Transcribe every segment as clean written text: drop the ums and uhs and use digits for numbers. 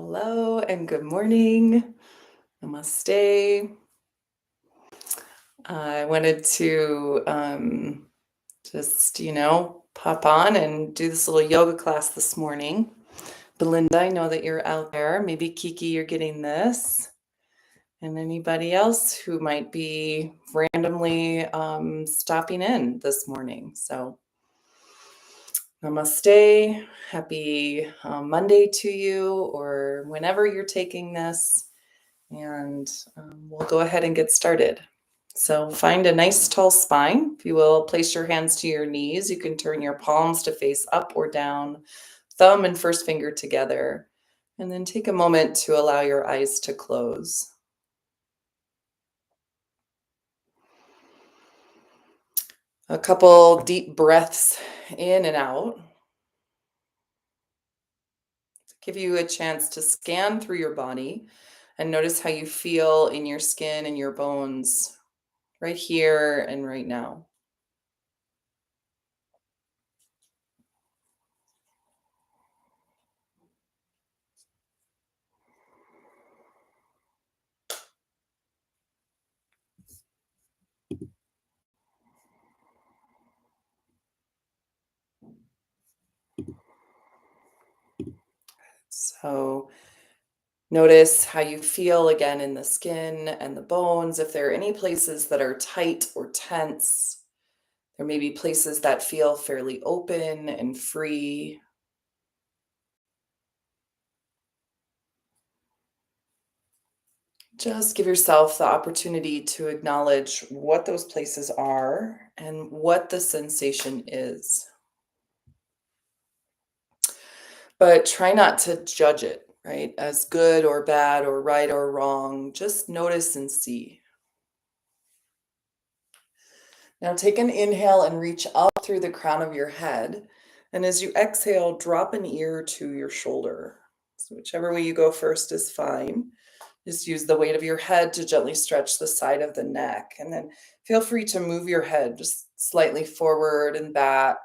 Hello and good morning. Namaste. I wanted to just, pop on and do this little yoga class this morning. Belinda, I know that you're out there. Maybe Kiki, you're getting this. And anybody else who might be randomly stopping in this morning. So, namaste. Happy Monday to you, or whenever you're taking this. And we'll go ahead and get started. So find a nice tall spine. If you will, place your hands to your knees. You can turn your palms to face up or down, thumb and first finger together, and then take a moment to allow your eyes to close. A couple deep breaths in and out. Give you a chance to scan through your body and notice how you feel in your skin and your bones right here and right now. So notice how you feel again in the skin and the bones. If there are any places that are tight or tense, there may be places that feel fairly open and free. Just give yourself the opportunity to acknowledge what those places are and what the sensation is. But try not to judge it, right, as good or bad or right or wrong. Just notice and see. Now take an inhale and reach up through the crown of your head. And as you exhale, drop an ear to your shoulder. So whichever way you go first is fine. Just use the weight of your head to gently stretch the side of the neck. And then feel free to move your head just slightly forward and back.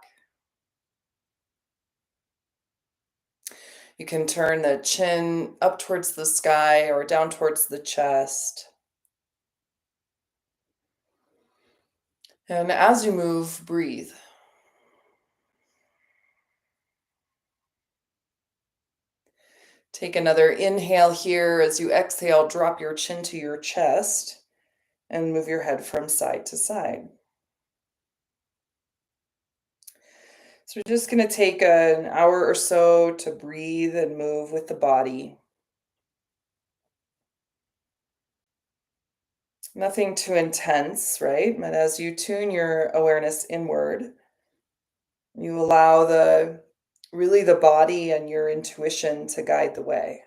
You can turn the chin up towards the sky or down towards the chest. And as you move, breathe. Take another inhale here. As you exhale, drop your chin to your chest and move your head from side to side. So we're just going to take an hour or so to breathe and move with the body. Nothing too intense, right? But as you tune your awareness inward, you allow the body and your intuition to guide the way.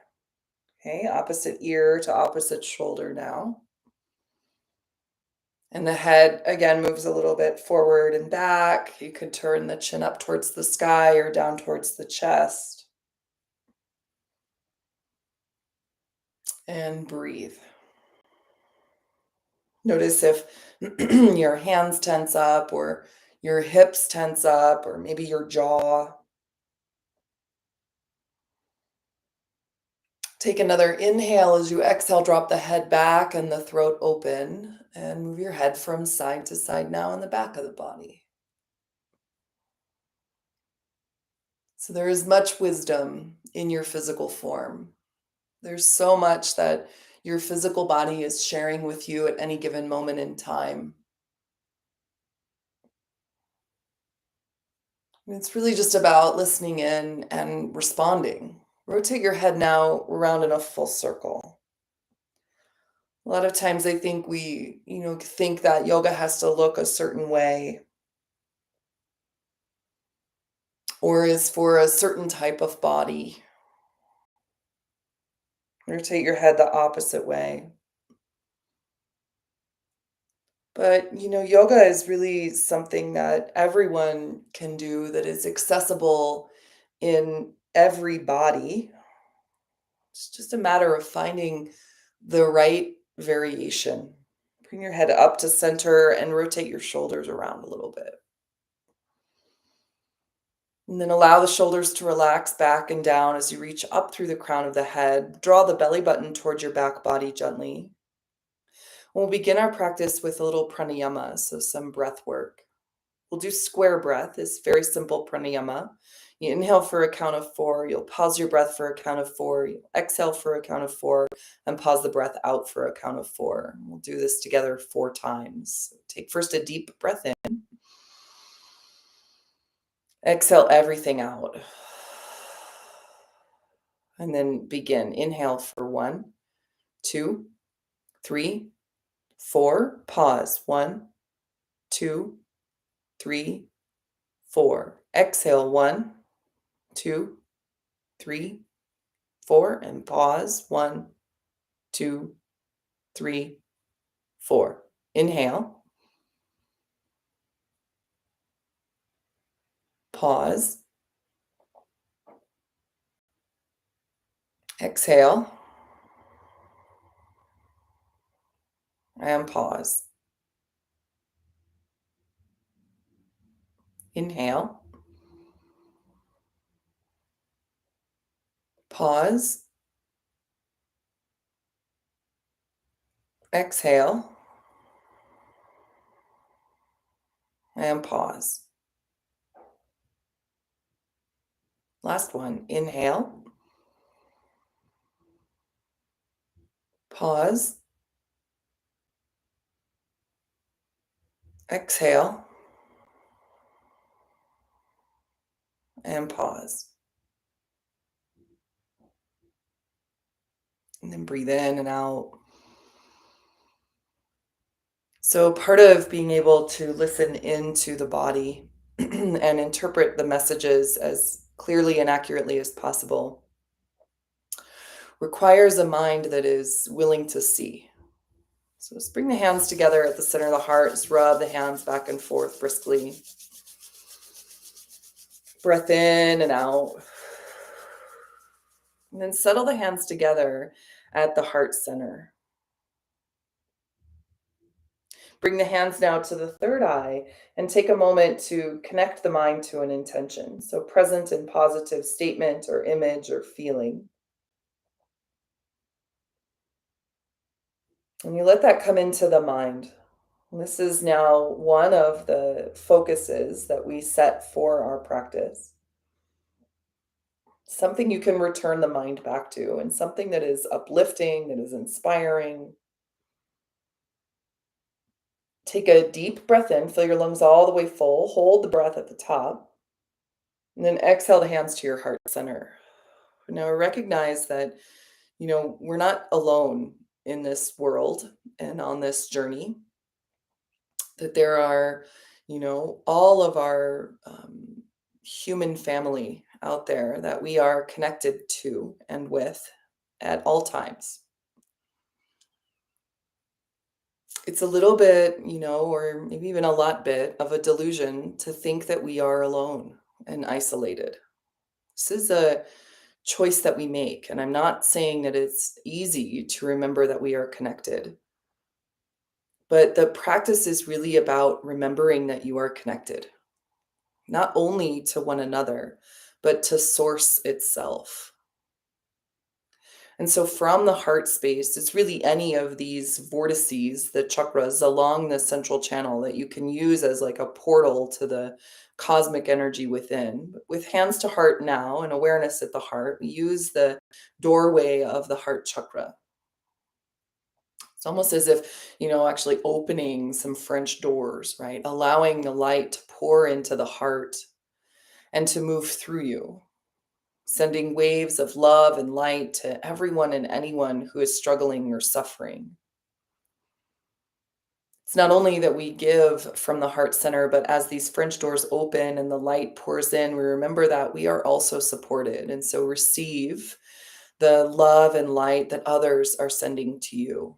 Okay, opposite ear to opposite shoulder now. And the head again moves a little bit forward and back. You could turn the chin up towards the sky or down towards the chest. And breathe. Notice if your hands tense up or your hips tense up or maybe your jaw. Take another inhale. As you exhale, drop the head back and the throat open and move your head from side to side now in the back of the body. So there is much wisdom in your physical form. There's so much that your physical body is sharing with you at any given moment in time. And it's really just about listening in and responding. Rotate your head now around in a full circle. A lot of times I think we, think that yoga has to look a certain way or is for a certain type of body. Rotate your head the opposite way. But, yoga is really something that everyone can do that is accessible in every body. It's just a matter of finding the right variation. Bring your head up to center and rotate your shoulders around a little bit. And then allow the shoulders to relax back and down as you reach up through the crown of the head. Draw the belly button towards your back body gently. We'll begin our practice with a little pranayama, so some breath work. We'll do square breath. It's very simple pranayama. You inhale for a count of 4. You'll pause your breath for a count of 4. You'll exhale for a count of 4 and pause the breath out for a count of 4. We'll do this together 4 times. Take first a deep breath in. Exhale everything out. And then begin. Inhale for 1, 2, 3, 4. Pause. 1, 2, 3, 4. Exhale 1, 2, 3, 4, and pause. 1, 2, 3, 4. Inhale. Pause. Exhale. And pause. Inhale. Pause. Exhale. And pause. Last one. Inhale. Pause. Exhale. And pause. And then breathe in and out. So part of being able to listen into the body and interpret the messages as clearly and accurately as possible requires a mind that is willing to see. So just bring the hands together at the center of the heart. Just rub the hands back and forth briskly. Breath in and out. And then settle the hands together at the heart center. Bring the hands now to the third eye and take a moment to connect the mind to an intention. So present and positive statement or image or feeling. And you let that come into the mind. This is now one of the focuses that we set for our practice. Something you can return the mind back to, and something that is uplifting, that is inspiring. Take a deep breath in, fill your lungs all the way full, hold the breath at the top, and then exhale the hands to your heart center. Now recognize that, we're not alone in this world and on this journey, that there are, all of our human family out there that we are connected to and with at all times. It's a little bit, or maybe even a lot bit of a delusion to think that we are alone and isolated. This is a choice that we make. And I'm not saying that it's easy to remember that we are connected, but the practice is really about remembering that you are connected, not only to one another, but to source itself. And so from the heart space, it's really any of these vortices, the chakras along the central channel that you can use as like a portal to the cosmic energy within. But with hands to heart now and awareness at the heart, we use the doorway of the heart chakra. It's almost as if, actually opening some French doors, right? Allowing the light to pour into the heart and to move through you, sending waves of love and light to everyone and anyone who is struggling or suffering. It's not only that we give from the heart center, but as these French doors open and the light pours in, we remember that we are also supported. And so receive the love and light that others are sending to you.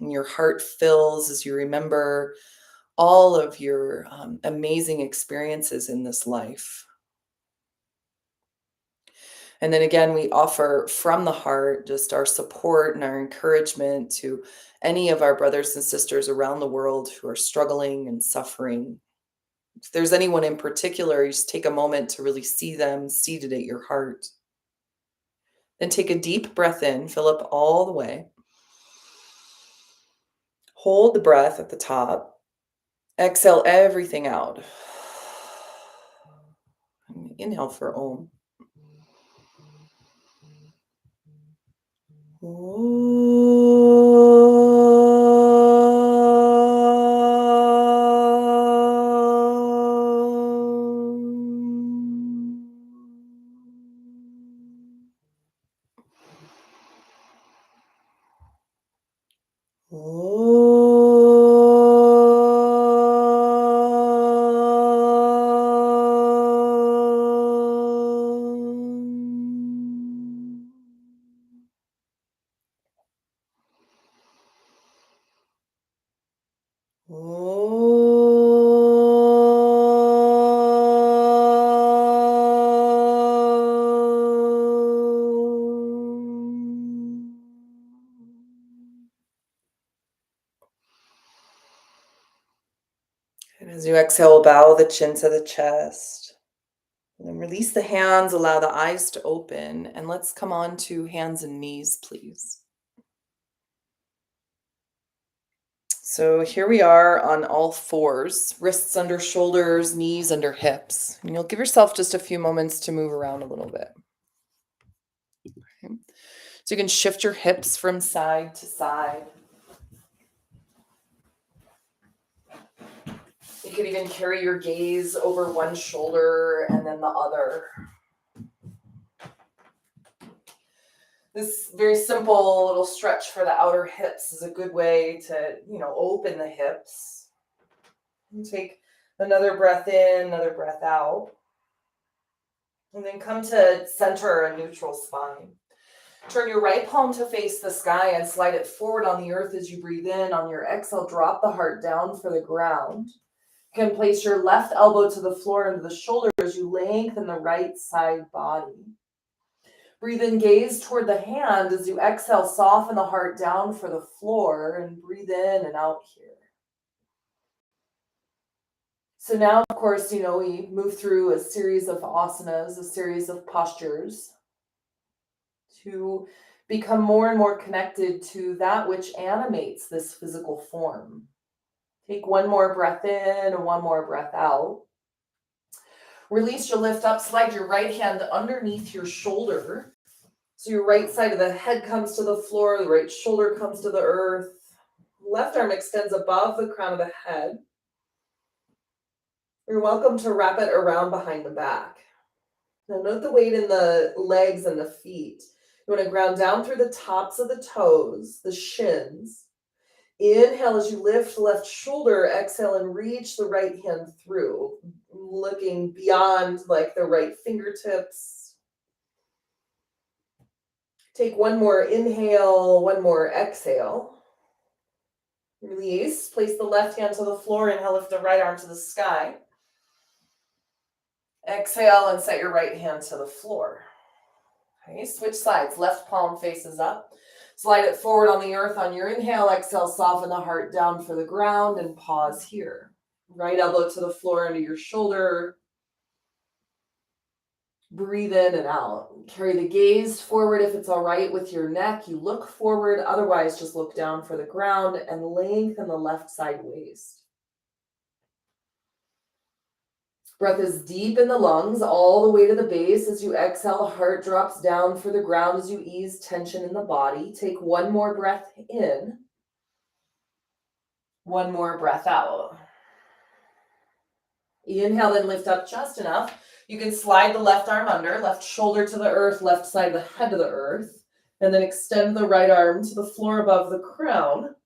And your heart fills as you remember all of your amazing experiences in this life. And then again, we offer from the heart just our support and our encouragement to any of our brothers and sisters around the world who are struggling and suffering. If there's anyone in particular, you just take a moment to really see them seated at your heart. Then take a deep breath in, fill up all the way. Hold the breath at the top. Exhale everything out. Inhale for Om. And as you exhale, bow the chin to the chest. And then release the hands, allow the eyes to open, and let's come on to hands and knees, please. So here we are on all fours, wrists under shoulders, knees under hips. And you'll give yourself just a few moments to move around a little bit. Okay. So you can shift your hips from side to side. You could even carry your gaze over one shoulder and then the other. This very simple little stretch for the outer hips is a good way to, open the hips. And take another breath in, another breath out. And then come to center a neutral spine. Turn your right palm to face the sky and slide it forward on the earth as you breathe in. On your exhale, drop the heart down for the ground. You can place your left elbow to the floor into the shoulder as you lengthen the right side body. Breathe in, gaze toward the hand. As you exhale, soften the heart down for the floor and breathe in and out here. So now, of course, we move through a series of asanas, a series of postures to become more and more connected to that which animates this physical form. Take one more breath in and one more breath out. Release your lift up, slide your right hand underneath your shoulder. So your right side of the head comes to the floor, the right shoulder comes to the earth. Left arm extends above the crown of the head. You're welcome to wrap it around behind the back. Now note the weight in the legs and the feet. You want to ground down through the tops of the toes, the shins. Inhale as you lift left shoulder, exhale and reach the right hand through, looking beyond like the right fingertips. Take one more inhale, one more exhale. Release, place the left hand to the floor, inhale, lift the right arm to the sky. Exhale and set your right hand to the floor. Okay, switch sides, left palm faces up. Slide it forward on the earth on your inhale. Exhale, soften the heart down for the ground and pause here. Right elbow to the floor under your shoulder. Breathe in and out. Carry the gaze forward if it's all right with your neck. You look forward. Otherwise, just look down for the ground and lengthen the left side waist. Breath is deep in the lungs, all the way to the base. As you exhale, the heart drops down for the ground as you ease tension in the body. Take one more breath in. One more breath out. Inhale, then lift up just enough. You can slide the left arm under, left shoulder to the earth, left side of the head to the earth, and then extend the right arm to the floor above the crown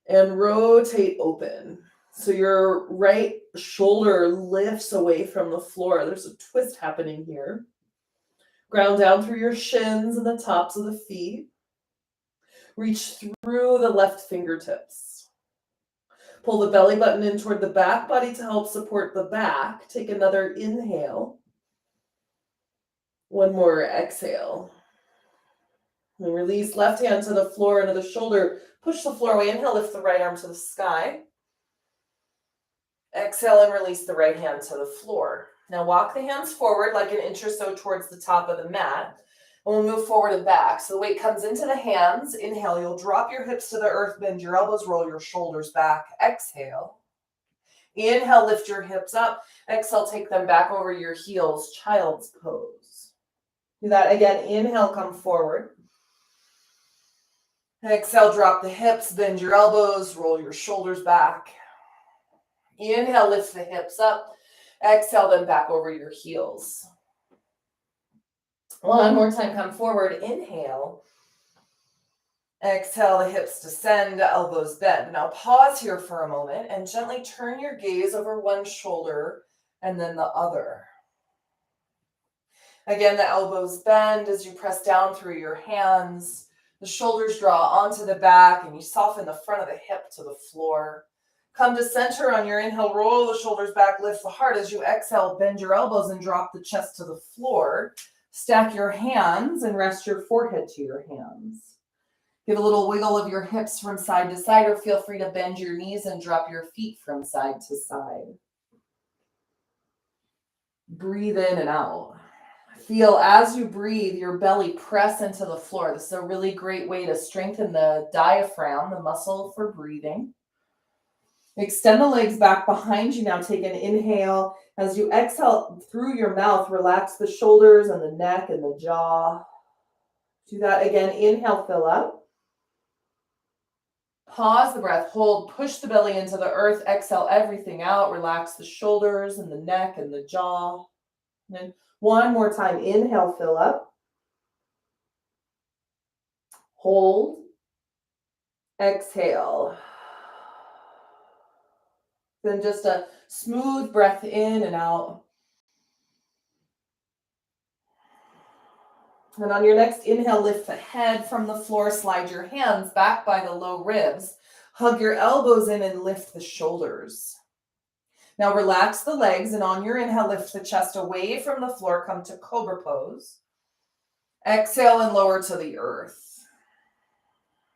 and rotate open. So your right shoulder lifts away from the floor. There's a twist happening here. Ground down through your shins and the tops of the feet. Reach through the left fingertips. Pull the belly button in toward the back body to help support the back. Take another inhale. One more exhale. And release left hand to the floor under the shoulder. Push the floor away. Inhale, lift the right arm to the sky. Exhale and release the right hand to the floor. Now walk the hands forward like an inch or so towards the top of the mat. And we'll move forward and back. So the weight comes into the hands. Inhale, you'll drop your hips to the earth, bend your elbows, roll your shoulders back. Exhale. Inhale, lift your hips up. Exhale, take them back over your heels, child's pose. Do that again. Inhale, come forward. Exhale, drop the hips, bend your elbows, roll your shoulders back. Inhale, lift the hips up. Exhale, them back over your heels. One more time, come forward. Inhale. Exhale, the hips descend, elbows bend. Now pause here for a moment and gently turn your gaze over one shoulder and then the other. Again, the elbows bend as you press down through your hands. The shoulders draw onto the back and you soften the front of the hip to the floor. Come to center on your inhale, roll the shoulders back, lift the heart. As you exhale, bend your elbows and drop the chest to the floor. Stack your hands and rest your forehead to your hands. Give a little wiggle of your hips from side to side, or feel free to bend your knees and drop your feet from side to side. Breathe in and out. Feel as you breathe, your belly press into the floor. This is a really great way to strengthen the diaphragm, the muscle for breathing. Extend the legs back behind you. Now take an inhale. As you exhale through your mouth, relax the shoulders and the neck and the jaw. Do that again. Inhale, fill up. Pause the breath, hold, push the belly into the earth, exhale everything out, relax the shoulders and the neck and the jaw. And then one more time, inhale, fill up. Hold, exhale. Then just a smooth breath in and out. And on your next inhale, lift the head from the floor, slide your hands back by the low ribs, hug your elbows in and lift the shoulders. Now relax the legs and on your inhale, lift the chest away from the floor, come to cobra pose. Exhale and lower to the earth.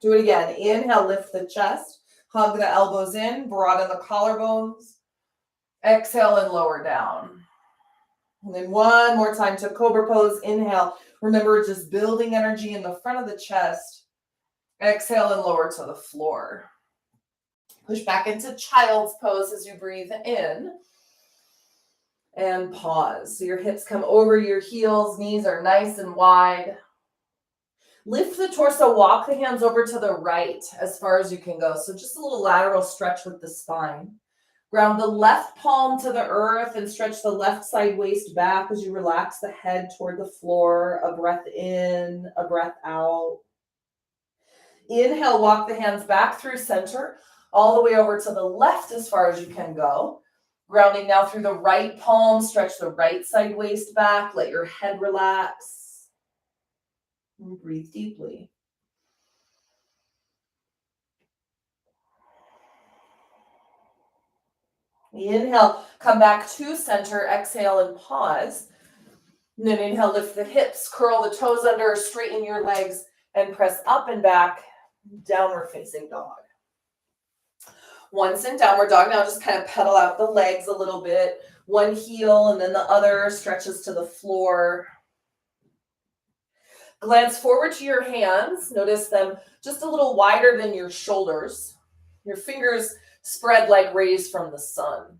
Do it again. Inhale, lift the chest, hug the elbows in, broaden the collarbones. Exhale and lower down. And then one more time to cobra pose. Inhale. Remember, just building energy in the front of the chest. Exhale and lower to the floor. Push back into child's pose as you breathe in. And pause. So your hips come over your heels. Knees are nice and wide. Lift the torso. Walk the hands over to the right as far as you can go. So just a little lateral stretch with the spine. Ground the left palm to the earth and stretch the left side waist back as you relax the head toward the floor. A breath in, a breath out. Inhale, walk the hands back through center, all the way over to the left as far as you can go. Grounding now through the right palm, stretch the right side waist back, let your head relax. And breathe deeply. Inhale, come back to center, exhale and pause. And then inhale, lift the hips, curl the toes under, straighten your legs, and press up and back, downward facing dog. Once in downward dog, now just kind of pedal out the legs a little bit. One heel and then the other stretches to the floor. Glance forward to your hands. Notice them just a little wider than your shoulders. Your fingers spread like rays from the sun.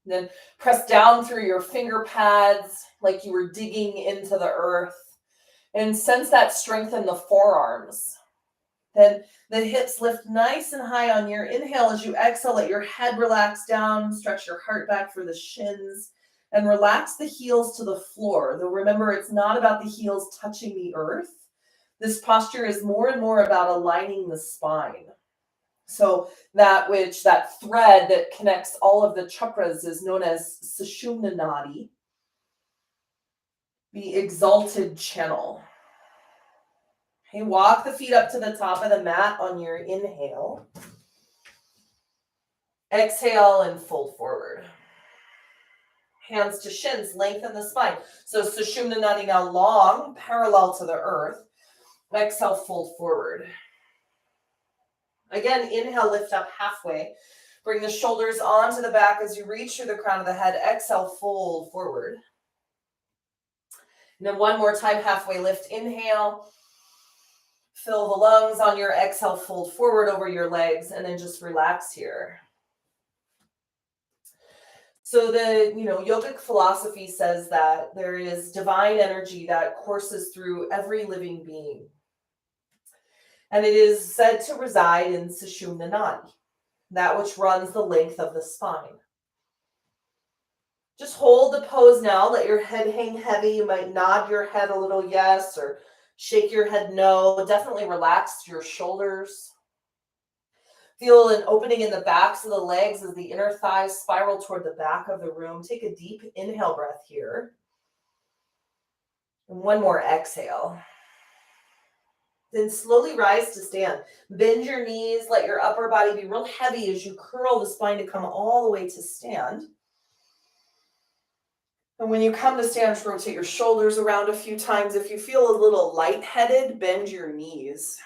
Then press down through your finger pads like you were digging into the earth. And sense that strength in the forearms. Then the hips lift nice and high on your inhale. As you exhale, let your head relax down. Stretch your heart back for the shins. And relax the heels to the floor. Though remember, it's not about the heels touching the earth. This posture is more and more about aligning the spine. So that thread that connects all of the chakras is known as Sushumna Nadi, the exalted channel. Okay, walk the feet up to the top of the mat on your inhale. Exhale and fold forward. Hands to shins, lengthen the spine. So Sushumna Nadi now long, parallel to the earth. Exhale, fold forward. Again, inhale, lift up halfway. Bring the shoulders onto the back as you reach through the crown of the head. Exhale, fold forward. And then one more time, halfway lift. Inhale. Fill the lungs. On your exhale, fold forward over your legs, and then just relax here. So the yogic philosophy says that there is divine energy that courses through every living being. And it is said to reside in Sushumna Nadi, that which runs the length of the spine. Just hold the pose now. Let your head hang heavy. You might nod your head a little yes, or shake your head no. Definitely relax your shoulders. Feel an opening in the backs of the legs as the inner thighs spiral toward the back of the room. Take a deep inhale breath here. And one more exhale. Then slowly rise to stand. Bend your knees. Let your upper body be real heavy as you curl the spine to come all the way to stand. And when you come to stand, just rotate your shoulders around a few times. If you feel a little lightheaded, bend your knees.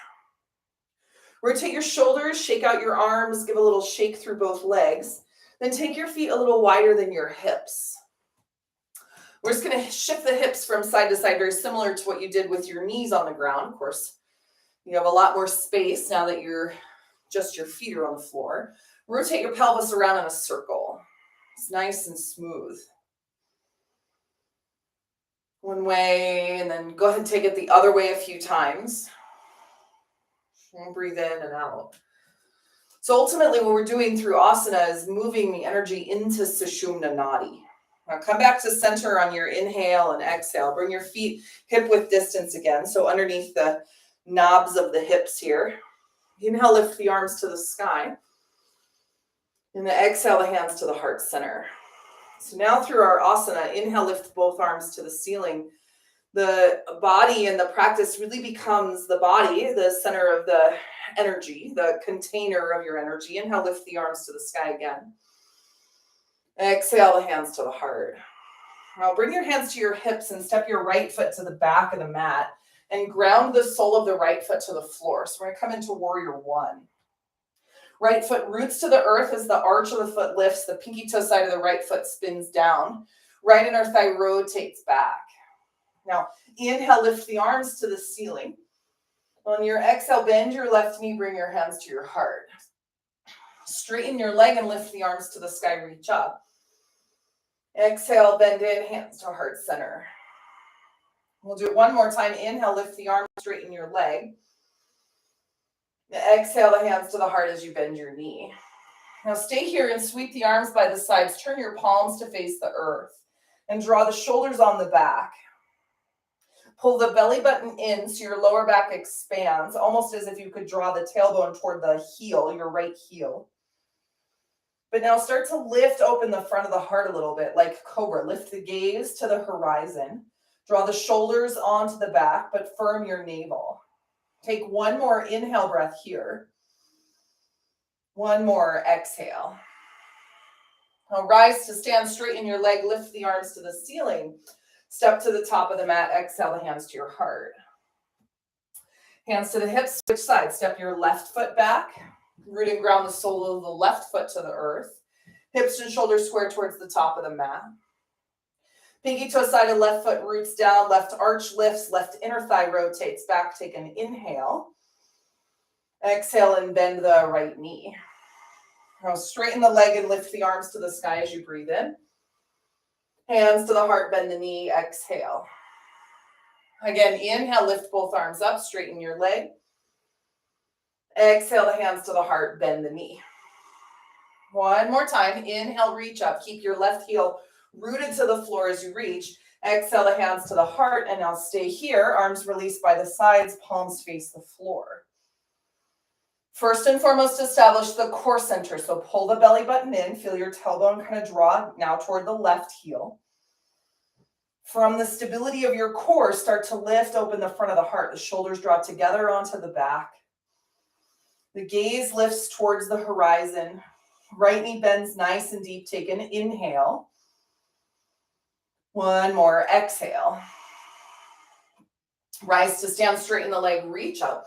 Rotate your shoulders, shake out your arms, give a little shake through both legs. Then take your feet a little wider than your hips. We're just going to shift the hips from side to side, very similar to what you did with your knees on the ground. Of course, you have a lot more space now that your feet are on the floor. Rotate your pelvis around in a circle. It's nice and smooth. One way, and then go ahead and take it the other way a few times. And breathe in and out. So ultimately what we're doing through asana is moving the energy into Sushumna Nadi. Now come back to center on your inhale and exhale. Bring your feet hip width distance again. So underneath the knobs of the hips here. Inhale, lift the arms to the sky. And the exhale, the hands to the heart center. So now through our asana, inhale, lift both arms to the ceiling. The body and the practice really becomes the body, the center of the energy, the container of your energy. Inhale, lift the arms to the sky again. Exhale, the hands to the heart. Now bring your hands to your hips and step your right foot to the back of the mat and ground the sole of the right foot to the floor. So we're going to come into warrior one. Right foot roots to the earth as the arch of the foot lifts. The pinky toe side of the right foot spins down. Right inner thigh rotates back. Now, inhale, lift the arms to the ceiling. On your exhale, bend your left knee, bring your hands to your heart. Straighten your leg and lift the arms to the sky, reach up. Exhale, bend in, hands to heart center. We'll do it one more time. Inhale, lift the arms, straighten your leg. Exhale, the hands to the heart as you bend your knee. Now stay here and sweep the arms by the sides. Turn your palms to face the earth and draw the shoulders on the back. Pull the belly button in so your lower back expands, almost as if you could draw the tailbone toward the heel, your right heel. But now start to lift open the front of the heart a little bit, like cobra. Lift the gaze to the horizon. Draw the shoulders onto the back, but firm your navel. Take one more inhale breath here. One more exhale. Now rise to stand, straighten your leg, lift the arms to the ceiling. Step to the top of the mat, exhale the hands to your heart. Hands to the hips, switch sides. Step your left foot back. Root and ground the sole of the left foot to the earth. Hips and shoulders square towards the top of the mat. Pinky toe side of left foot roots down, left arch lifts, left inner thigh rotates back. Take an inhale. Exhale and bend the right knee. Now straighten the leg and lift the arms to the sky as you breathe in. Hands to the heart, bend the knee, exhale. Again, inhale, lift both arms up, straighten your leg. Exhale, the hands to the heart, bend the knee. One more time, inhale, reach up. Keep your left heel rooted to the floor as you reach. Exhale, the hands to the heart, and now stay here. Arms released by the sides, palms face the floor. First and foremost, establish the core center. So pull the belly button in, feel your tailbone kind of draw now toward the left heel. From the stability of your core, start to lift open the front of the heart. The shoulders draw together onto the back. The gaze lifts towards the horizon. Right knee bends nice and deep. Take an inhale. One more, exhale. Rise to stand, straighten the leg, reach up.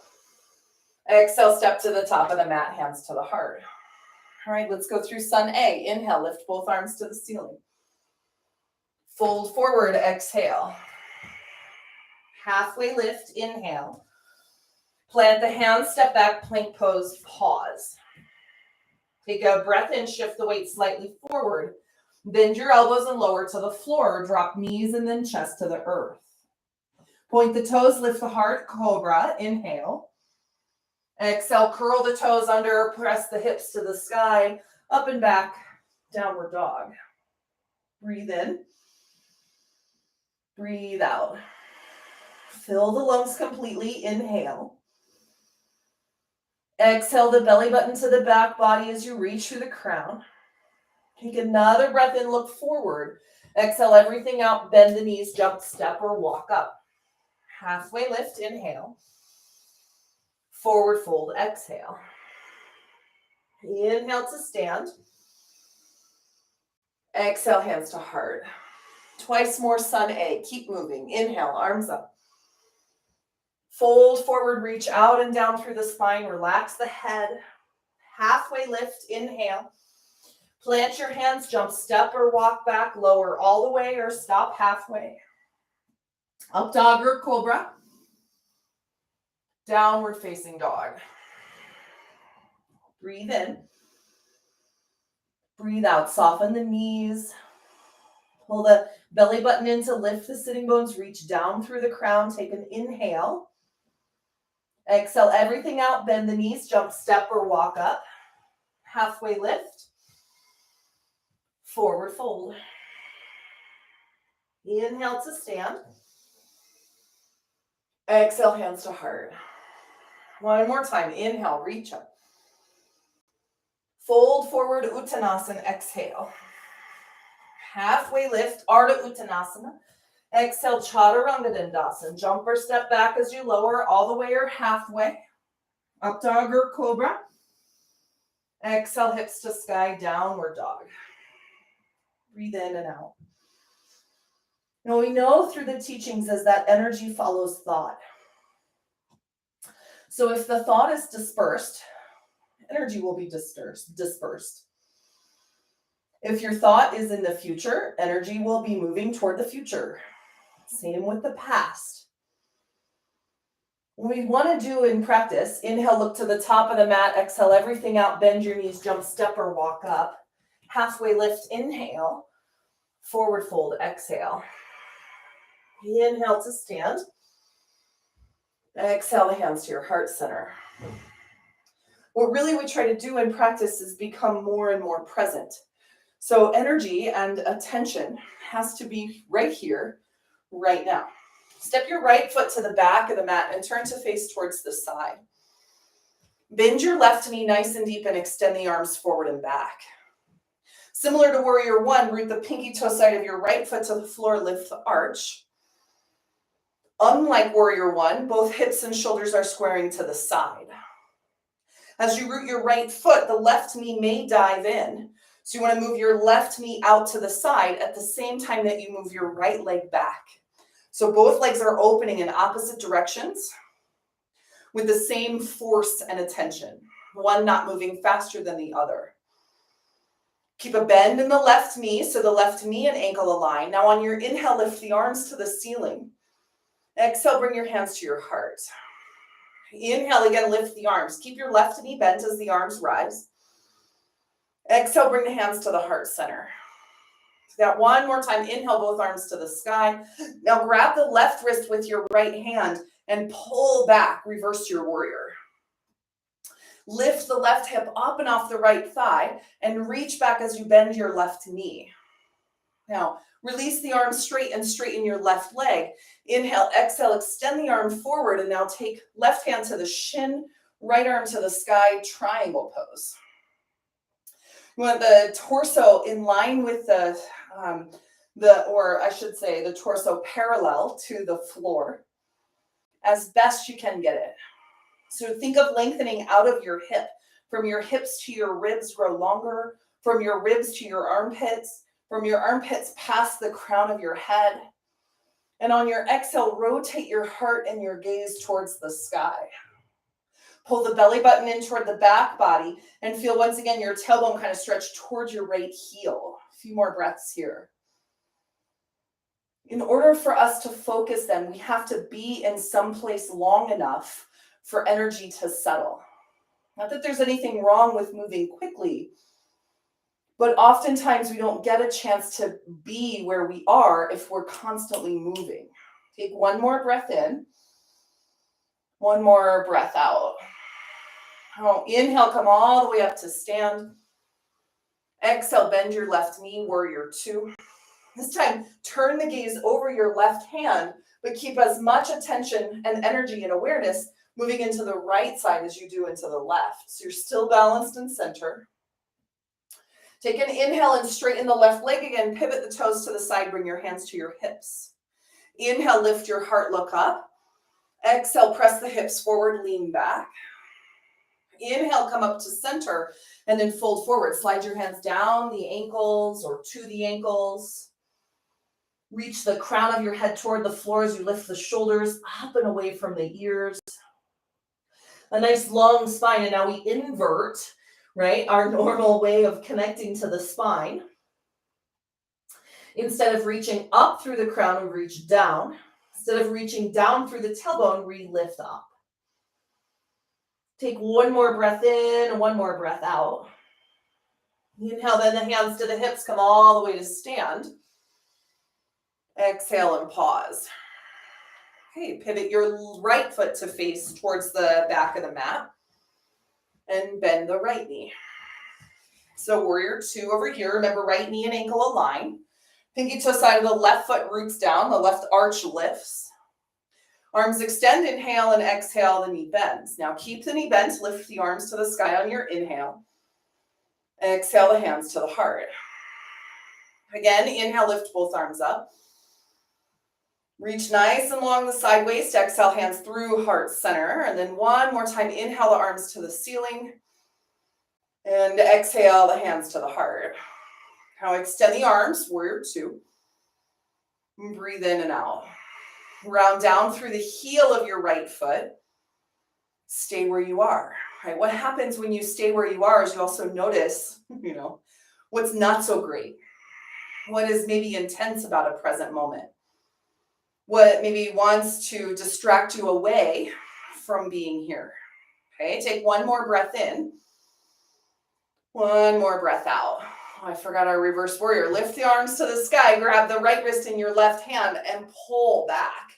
Exhale, step to the top of the mat, hands to the heart. All right, let's go through Sun A. Inhale, lift both arms to the ceiling. Fold forward, exhale. Halfway lift, inhale. Plant the hands, step back, plank pose, pause. Take a breath in, shift the weight slightly forward. Bend your elbows and lower to the floor. Drop knees and then chest to the earth. Point the toes, lift the heart, cobra, inhale. Exhale, curl the toes under, press the hips to the sky, up and back, downward dog. Breathe in. Breathe out. Fill the lungs completely, inhale. Exhale the belly button to the back body as you reach through the crown. Take another breath in, look forward. Exhale everything out, bend the knees, jump, step, or walk up. Halfway lift, inhale. Forward fold, exhale. Inhale to stand. Exhale, hands to heart. Twice more, Sun A. Keep moving. Inhale, arms up. Fold forward, reach out and down through the spine. Relax the head. Halfway lift, inhale. Plant your hands, jump, step, or walk back. Lower all the way or stop halfway. Up dog or cobra. Downward facing dog. Breathe in. Breathe out. Soften the knees. Pull the belly button in to lift the sitting bones. Reach down through the crown. Take an inhale. Exhale everything out. Bend the knees. Jump, step, or walk up. Halfway lift. Forward fold. Inhale to stand. Exhale, hands to heart. One more time. Inhale, reach up. Fold forward, Uttanasana, exhale. Halfway lift, Ardha Uttanasana. Exhale, Chaturanga Dandasana. Jump or step back as you lower all the way or halfway. Up dog or cobra. Exhale, hips to sky, downward dog. Breathe in and out. Now we know through the teachings is that energy follows thought. So if the thought is dispersed, energy will be dispersed. If your thought is in the future, energy will be moving toward the future. Same with the past. What we want to do in practice, inhale, look to the top of the mat, exhale everything out, bend your knees, jump, step, or walk up. Halfway lift, inhale. Forward fold, exhale. Inhale to stand. Exhale the hands to your heart center. What really we try to do in practice is become more and more present. So energy and attention has to be right here, right now. Step your right foot to the back of the mat and turn to face towards the side. Bend your left knee nice and deep and extend the arms forward and back. Similar to Warrior One, root the pinky toe side of your right foot to the floor, lift the arch. Unlike Warrior One, both hips and shoulders are squaring to the side. As you root your right foot, the left knee may dive in. So you want to move your left knee out to the side at the same time that you move your right leg back. So both legs are opening in opposite directions with the same force and attention, one not moving faster than the other. Keep a bend in the left knee, so the left knee and ankle align. Now on your inhale, lift the arms to the ceiling. Exhale, bring your hands to your heart. Inhale, again, lift the arms. Keep your left knee bent as the arms rise. Exhale, bring the hands to the heart center. That one more time. Inhale, both arms to the sky. Now grab the left wrist with your right hand and pull back, reverse your warrior. Lift the left hip up and off the right thigh and reach back as you bend your left knee. Now, release the arms straight and straighten your left leg. Inhale, exhale, extend the arm forward and now take left hand to the shin, right arm to the sky, triangle pose. You want the torso in line with the torso parallel to the floor as best you can get it. So think of lengthening out of your hip. From your hips to your ribs, grow longer. From your ribs to your armpits. From your armpits past the crown of your head. And on your exhale, rotate your heart and your gaze towards the sky. Pull the belly button in toward the back body and feel once again your tailbone kind of stretch towards your right heel. A few more breaths here. In order for us to focus then, we have to be in some place long enough for energy to settle. Not that there's anything wrong with moving quickly, but oftentimes we don't get a chance to be where we are if we're constantly moving. Take one more breath in, one more breath out. Oh, inhale, come all the way up to stand. Exhale, bend your left knee, warrior two. This time, turn the gaze over your left hand, but keep as much attention and energy and awareness moving into the right side as you do into the left. So you're still balanced in center. Take an inhale and straighten the left leg again. Pivot the toes to the side. Bring your hands to your hips. Inhale, lift your heart, look up. Exhale, press the hips forward, lean back. Inhale, come up to center, and then fold forward. Slide your hands down the ankles or to the ankles. Reach the crown of your head toward the floor as you lift the shoulders up and away from the ears. A nice long spine, and now we invert, right? Our normal way of connecting to the spine. Instead of reaching up through the crown, we reach down. Instead of reaching down through the tailbone, we lift up. Take one more breath in and one more breath out. Inhale, then the hands to the hips, come all the way to stand. Exhale and pause. Okay, pivot your right foot to face towards the back of the mat and bend the right knee. So warrior two over here. Remember, right knee and ankle align. Pinky toe side of the left foot roots down. The left arch lifts. Arms extend, inhale, and exhale, the knee bends. Now keep the knee bent. Lift the arms to the sky on your inhale. Exhale the hands to the heart. Again, inhale, lift both arms up. Reach nice and long the side waist. Exhale, hands through heart center. And then one more time, inhale the arms to the ceiling. And exhale the hands to the heart. Now extend the arms, warrior two. And breathe in and out. Round down through the heel of your right foot. Stay where you are. Right? What happens when you stay where you are is you also notice, what's not so great. What is maybe intense about a present moment. What maybe wants to distract you away from being here. Okay, take one more breath in. One more breath out. Oh, I forgot our reverse warrior. Lift the arms to the sky. Grab the right wrist in your left hand and pull back.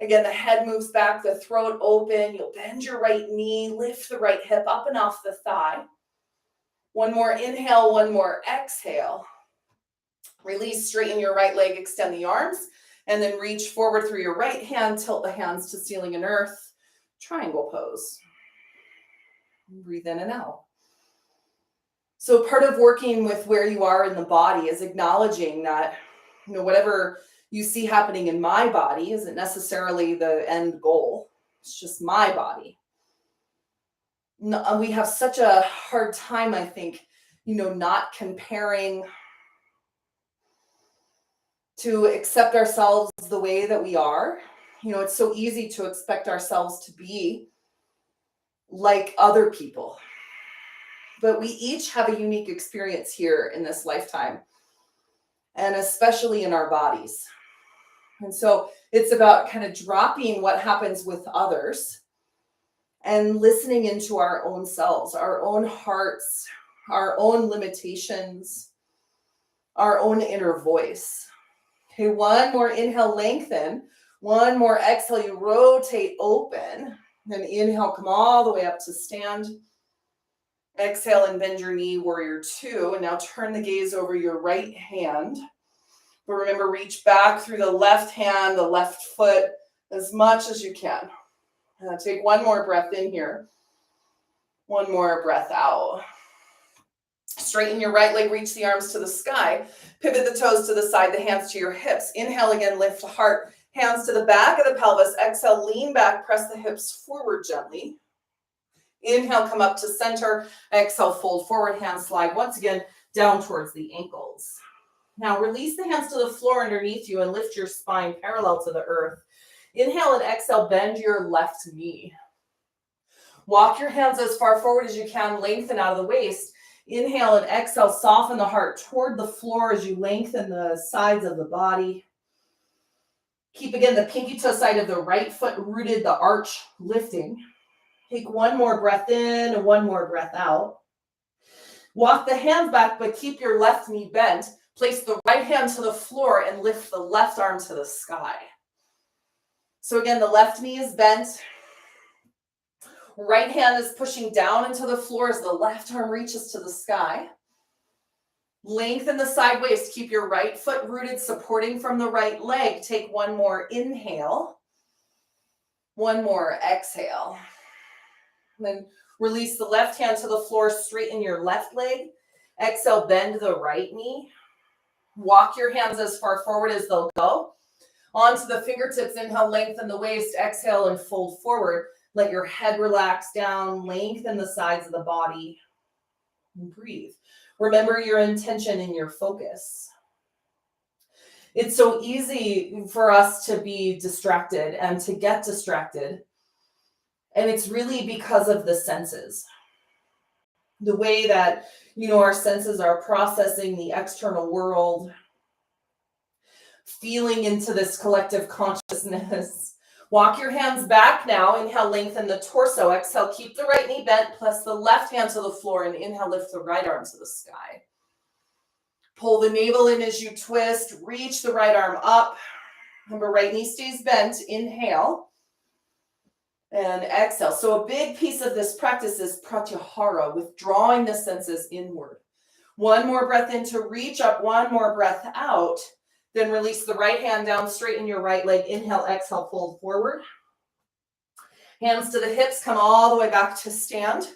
Again, the head moves back, the throat open. You'll bend your right knee, lift the right hip up and off the thigh. One more inhale, one more exhale. Release, straighten your right leg, extend the arms. And then reach forward through your right hand, tilt the hands to ceiling and earth. Triangle pose. Breathe in and out. So part of working with where you are in the body is acknowledging that, whatever you see happening in my body isn't necessarily the end goal. It's just my body. We have such a hard time, I think, not comparing, to accept ourselves the way that we are. It's so easy to expect ourselves to be like other people. But we each have a unique experience here in this lifetime, and especially in our bodies. And so it's about kind of dropping what happens with others and listening into our own selves, our own hearts, our own limitations, our own inner voice. Okay, one more inhale, lengthen. One more exhale, you rotate open. Then inhale, come all the way up to stand. Exhale and bend your knee, warrior two. And now turn the gaze over your right hand. But remember, reach back through the left hand, the left foot, as much as you can. Take one more breath in here. One more breath out. Straighten your right leg, reach the arms to the sky. Pivot the toes to the side, the hands to your hips. Inhale again, lift the heart. Hands to the back of the pelvis. Exhale, lean back, press the hips forward gently. Inhale, come up to center. Exhale, fold forward, hands slide once again down towards the ankles. Now release the hands to the floor underneath you and lift your spine parallel to the earth. Inhale and exhale, bend your left knee. Walk your hands as far forward as you can, lengthen out of the waist. Inhale and exhale, soften the heart toward the floor as you lengthen the sides of the body. Keep again the pinky toe side of the right foot rooted, the arch lifting. Take one more breath in and one more breath out. Walk the hands back, but keep your left knee bent. Place the right hand to the floor and lift the left arm to the sky. So again, the left knee is bent. Right hand is pushing down into the floor as the left arm reaches to the sky. Lengthen the side waist. Keep your right foot rooted, supporting from the right leg. Take one more inhale. One more exhale. And then release the left hand to the floor, straighten your left leg. Exhale, bend the right knee. Walk your hands as far forward as they'll go. Onto the fingertips, inhale, lengthen the waist. Exhale and fold forward. Let your head relax down, lengthen the sides of the body, and breathe. Remember your intention and your focus. It's so easy for us to be distracted and to get distracted. And it's really because of the senses. The way that, our senses are processing the external world, feeling into this collective consciousness. Walk your hands back now. Inhale, lengthen the torso. Exhale, keep the right knee bent. Press the left hand to the floor. And inhale, lift the right arm to the sky. Pull the navel in as you twist. Reach the right arm up. Remember, right knee stays bent. Inhale. And exhale. So a big piece of this practice is pratyahara, withdrawing the senses inward. One more breath in to reach up. One more breath out. Then release the right hand down, straighten your right leg. Inhale, exhale, fold forward. Hands to the hips, come all the way back to stand.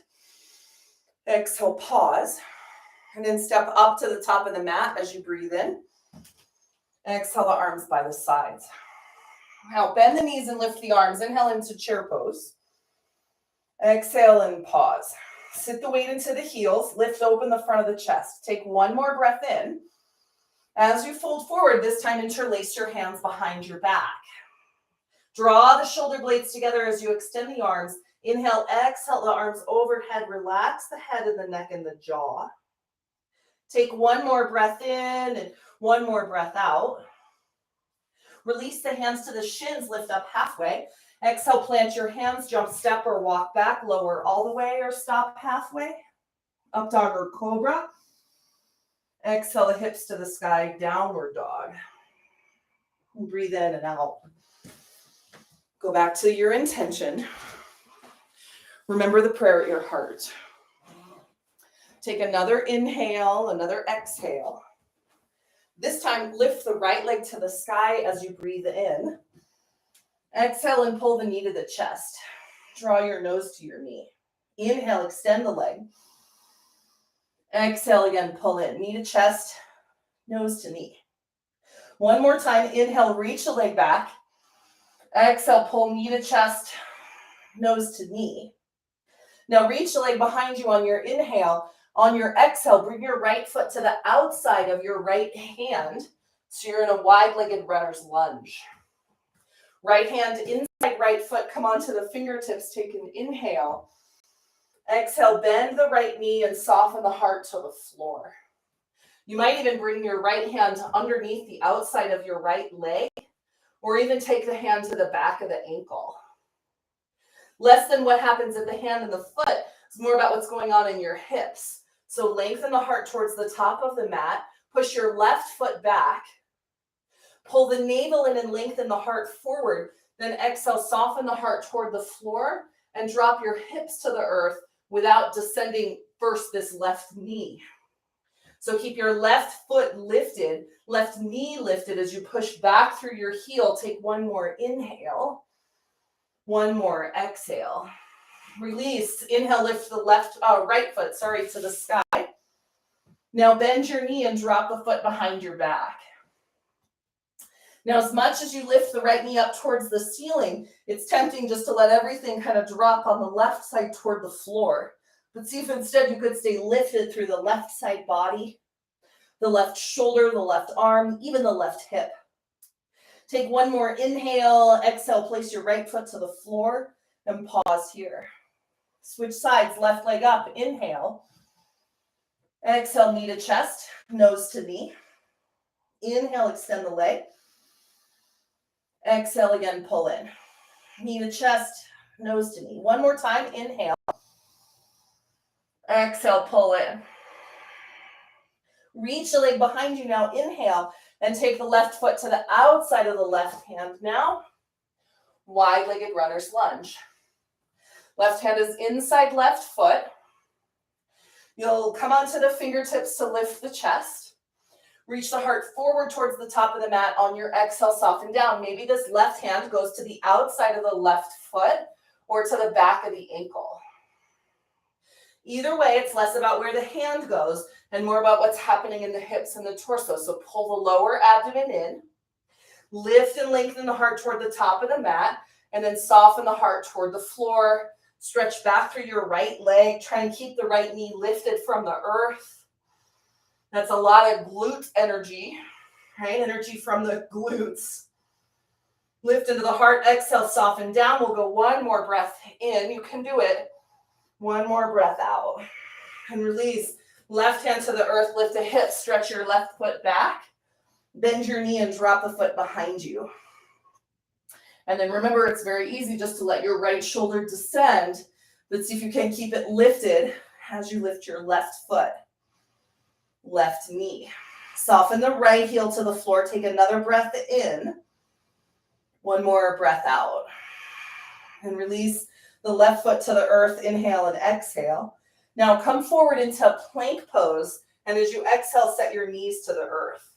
Exhale, pause. And then step up to the top of the mat as you breathe in. Exhale, the arms by the sides. Now bend the knees and lift the arms. Inhale into chair pose. Exhale and pause. Sit the weight into the heels. Lift open the front of the chest. Take one more breath in. As you fold forward, this time interlace your hands behind your back. Draw the shoulder blades together as you extend the arms. Inhale, exhale the arms overhead. Relax the head and the neck and the jaw. Take one more breath in and one more breath out. Release the hands to the shins, lift up halfway. Exhale, plant your hands, jump, step, or walk back. Lower all the way or stop halfway. Up dog or cobra. Exhale the hips to the sky, downward dog. Breathe in and out. Go back to your intention. Remember the prayer at your heart. Take another inhale, another exhale. This time, lift the right leg to the sky as you breathe in. Exhale and pull the knee to the chest. Draw your nose to your knee. Inhale, extend the leg. Exhale again, pull in. Knee to chest, nose to knee. One more time, inhale, reach the leg back. Exhale, pull knee to chest, nose to knee. Now reach the leg behind you on your inhale. On your exhale, bring your right foot to the outside of your right hand. So you're in a wide-legged runner's lunge. Right hand inside right foot, come onto the fingertips, take an inhale. Exhale, bend the right knee and soften the heart to the floor. You might even bring your right hand underneath the outside of your right leg, or even take the hand to the back of the ankle. Less than what happens at the hand and the foot. It's more about what's going on in your hips. So lengthen the heart towards the top of the mat. Push your left foot back. Pull the navel in and lengthen the heart forward. Then exhale, soften the heart toward the floor and drop your hips to the earth without descending first this left knee. So keep your left foot lifted, left knee lifted as you push back through your heel. Take one more inhale. One more exhale. Release. Inhale, lift the right foot, to the sky. Now bend your knee and drop the foot behind your back. Now, as much as you lift the right knee up towards the ceiling, it's tempting just to let everything kind of drop on the left side toward the floor. But see if instead you could stay lifted through the left side body, the left shoulder, the left arm, even the left hip. Take one more inhale, exhale, place your right foot to the floor and pause here. Switch sides, left leg up, inhale. Exhale, knee to chest, nose to knee. Inhale, extend the leg. Exhale again, pull in. Knee to chest, nose to knee. One more time, inhale. Exhale, pull in. Reach the leg behind you now, inhale, and take the left foot to the outside of the left hand now. Wide-legged runner's lunge. Left hand is inside left foot. You'll come onto the fingertips to lift the chest. Reach the heart forward towards the top of the mat. On your exhale, soften down. Maybe this left hand goes to the outside of the left foot or to the back of the ankle. Either way, it's less about where the hand goes and more about what's happening in the hips and the torso. So pull the lower abdomen in, lift and lengthen the heart toward the top of the mat, and then soften the heart toward the floor. Stretch back through your right leg. Try and keep the right knee lifted from the earth. That's a lot of glute energy, right? Energy from the glutes. Lift into the heart. Exhale, soften down. We'll go one more breath in. You can do it. One more breath out. And release. Left hand to the earth. Lift the hips. Stretch your left foot back. Bend your knee and drop the foot behind you. And then remember, it's very easy just to let your right shoulder descend, but see if you can keep it lifted as you lift your left foot, left knee. Soften the right heel to the floor. Take another breath in. One more breath out. And release the left foot to the earth. Inhale and exhale. Now come forward into plank pose. And as you exhale, set your knees to the earth.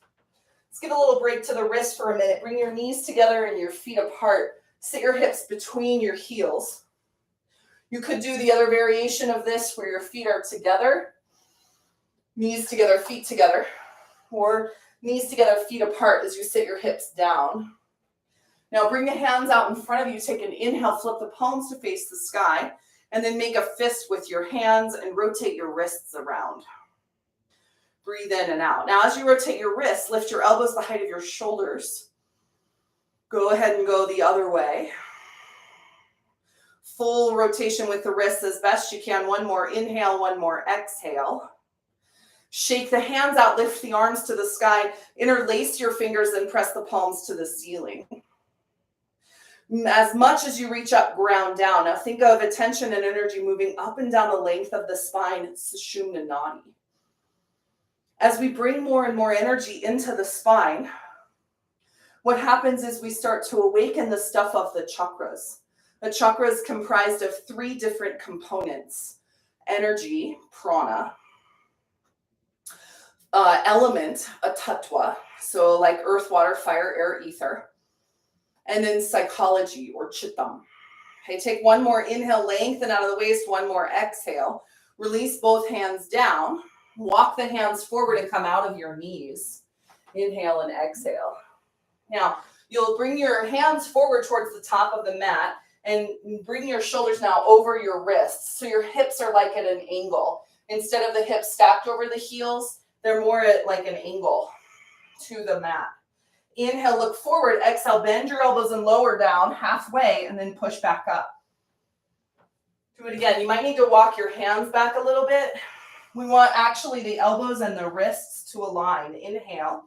Let's give a little break to the wrist for a minute. Bring your knees together and your feet apart. Sit your hips between your heels. You could do the other variation of this where your feet are together, knees together, feet together, or knees together, feet apart as you sit your hips down. Now bring the hands out in front of you. Take an inhale, flip the palms to face the sky, and then make a fist with your hands and rotate your wrists around. Breathe in and out. Now, as you rotate your wrists, lift your elbows the height of your shoulders. Go ahead and go the other way. Full rotation with the wrists as best you can. One more inhale, one more exhale. Shake the hands out, lift the arms to the sky, interlace your fingers and press the palms to the ceiling. As much as you reach up, ground down. Now think of attention and energy moving up and down the length of the spine, Sushumna Nadi. As we bring more and more energy into the spine, what happens is we start to awaken the stuff of the chakras. The chakra is comprised of 3 different components: energy, prana, element, a tattva, so like earth, water, fire, air, ether, and then psychology or chittam. Okay, take one more inhale, lengthen out of the waist, one more exhale. Release both hands down. Walk the hands forward and come out of your knees. Inhale and exhale. Now, you'll bring your hands forward towards the top of the mat and bring your shoulders now over your wrists. So your hips are like at an angle. Instead of the hips stacked over the heels, they're more at like an angle to the mat. Inhale, look forward. Exhale, bend your elbows and lower down halfway and then push back up. Do it again. You might need to walk your hands back a little bit. We want actually the elbows and the wrists to align. Inhale.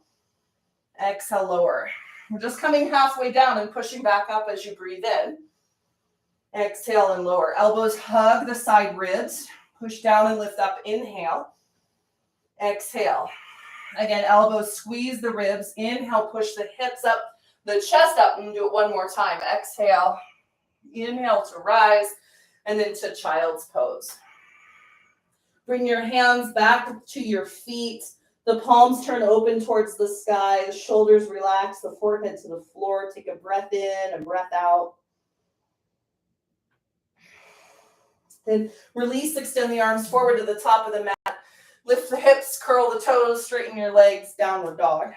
Exhale, lower. We're just coming halfway down and pushing back up as you breathe in. Exhale and lower. Elbows hug the side ribs. Push down and lift up. Inhale. Exhale. Again, elbows squeeze the ribs. Inhale, push the hips up, the chest up, and do it one more time. Exhale. Inhale to rise, and then to child's pose. Bring your hands back to your feet. The palms turn open towards the sky. The shoulders relax, the forehead to the floor. Take a breath in, a breath out. Then release, extend the arms forward to the top of the mat. Lift the hips, curl the toes, straighten your legs, downward dog.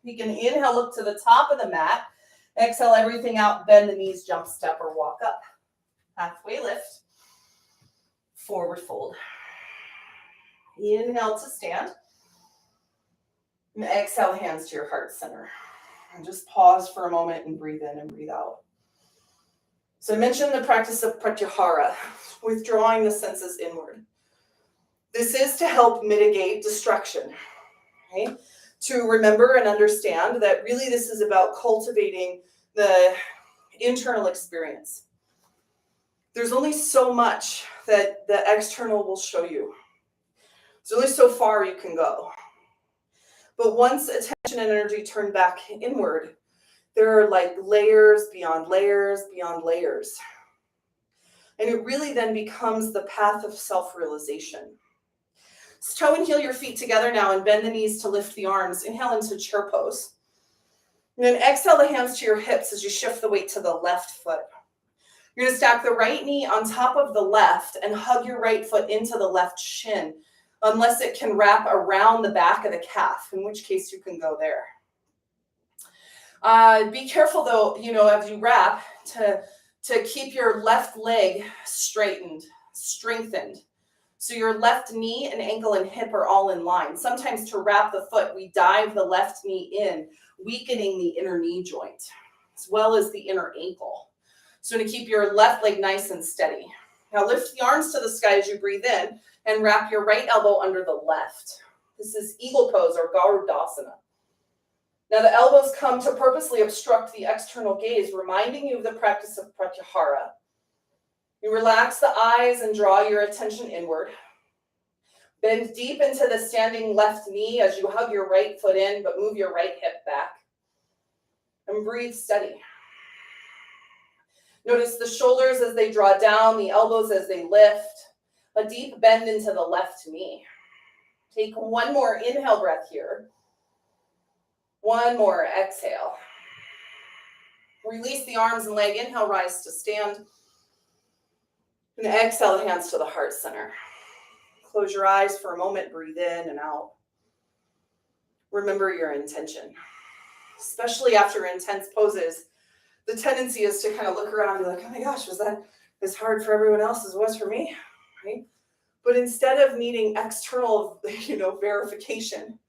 You can inhale, look to the top of the mat. Exhale everything out, bend the knees, jump, step, or walk up. Halfway lift. Forward fold. Inhale to stand. And exhale, hands to your heart center. And just pause for a moment and breathe in and breathe out. So I mentioned the practice of pratyahara, withdrawing the senses inward. This is to help mitigate distraction, right? To remember and understand that really this is about cultivating the internal experience. There's only so much that the external will show you. There's only so far you can go. But once attention and energy turn back inward, there are like layers beyond layers beyond layers. And it really then becomes the path of self-realization. So toe and heel your feet together now and bend the knees to lift the arms. Inhale into chair pose. And then exhale the hands to your hips as you shift the weight to the left foot. You're going to stack the right knee on top of the left and hug your right foot into the left shin, unless it can wrap around the back of the calf, in which case you can go there. Be careful though, as you wrap to keep your left leg straightened, strengthened. So your left knee and ankle and hip are all in line. Sometimes to wrap the foot, we dive the left knee in, weakening the inner knee joint, as well as the inner ankle. So to keep your left leg nice and steady. Now lift the arms to the sky as you breathe in and wrap your right elbow under the left. This is eagle pose or Garudasana. Now the elbows come to purposely obstruct the external gaze, reminding you of the practice of pratyahara. You relax the eyes and draw your attention inward. Bend deep into the standing left knee as you hug your right foot in, but move your right hip back. And breathe steady. Notice the shoulders as they draw down, the elbows as they lift. A deep bend into the left knee. Take one more inhale breath here. One more exhale. Release the arms and leg. Inhale, rise to stand. And exhale the hands to the heart center. Close your eyes for a moment. Breathe in and out. Remember your intention. Especially after intense poses, the tendency is to kind of look around and be like, oh my gosh, was that as hard for everyone else as it was for me? Right? But instead of needing external, verification,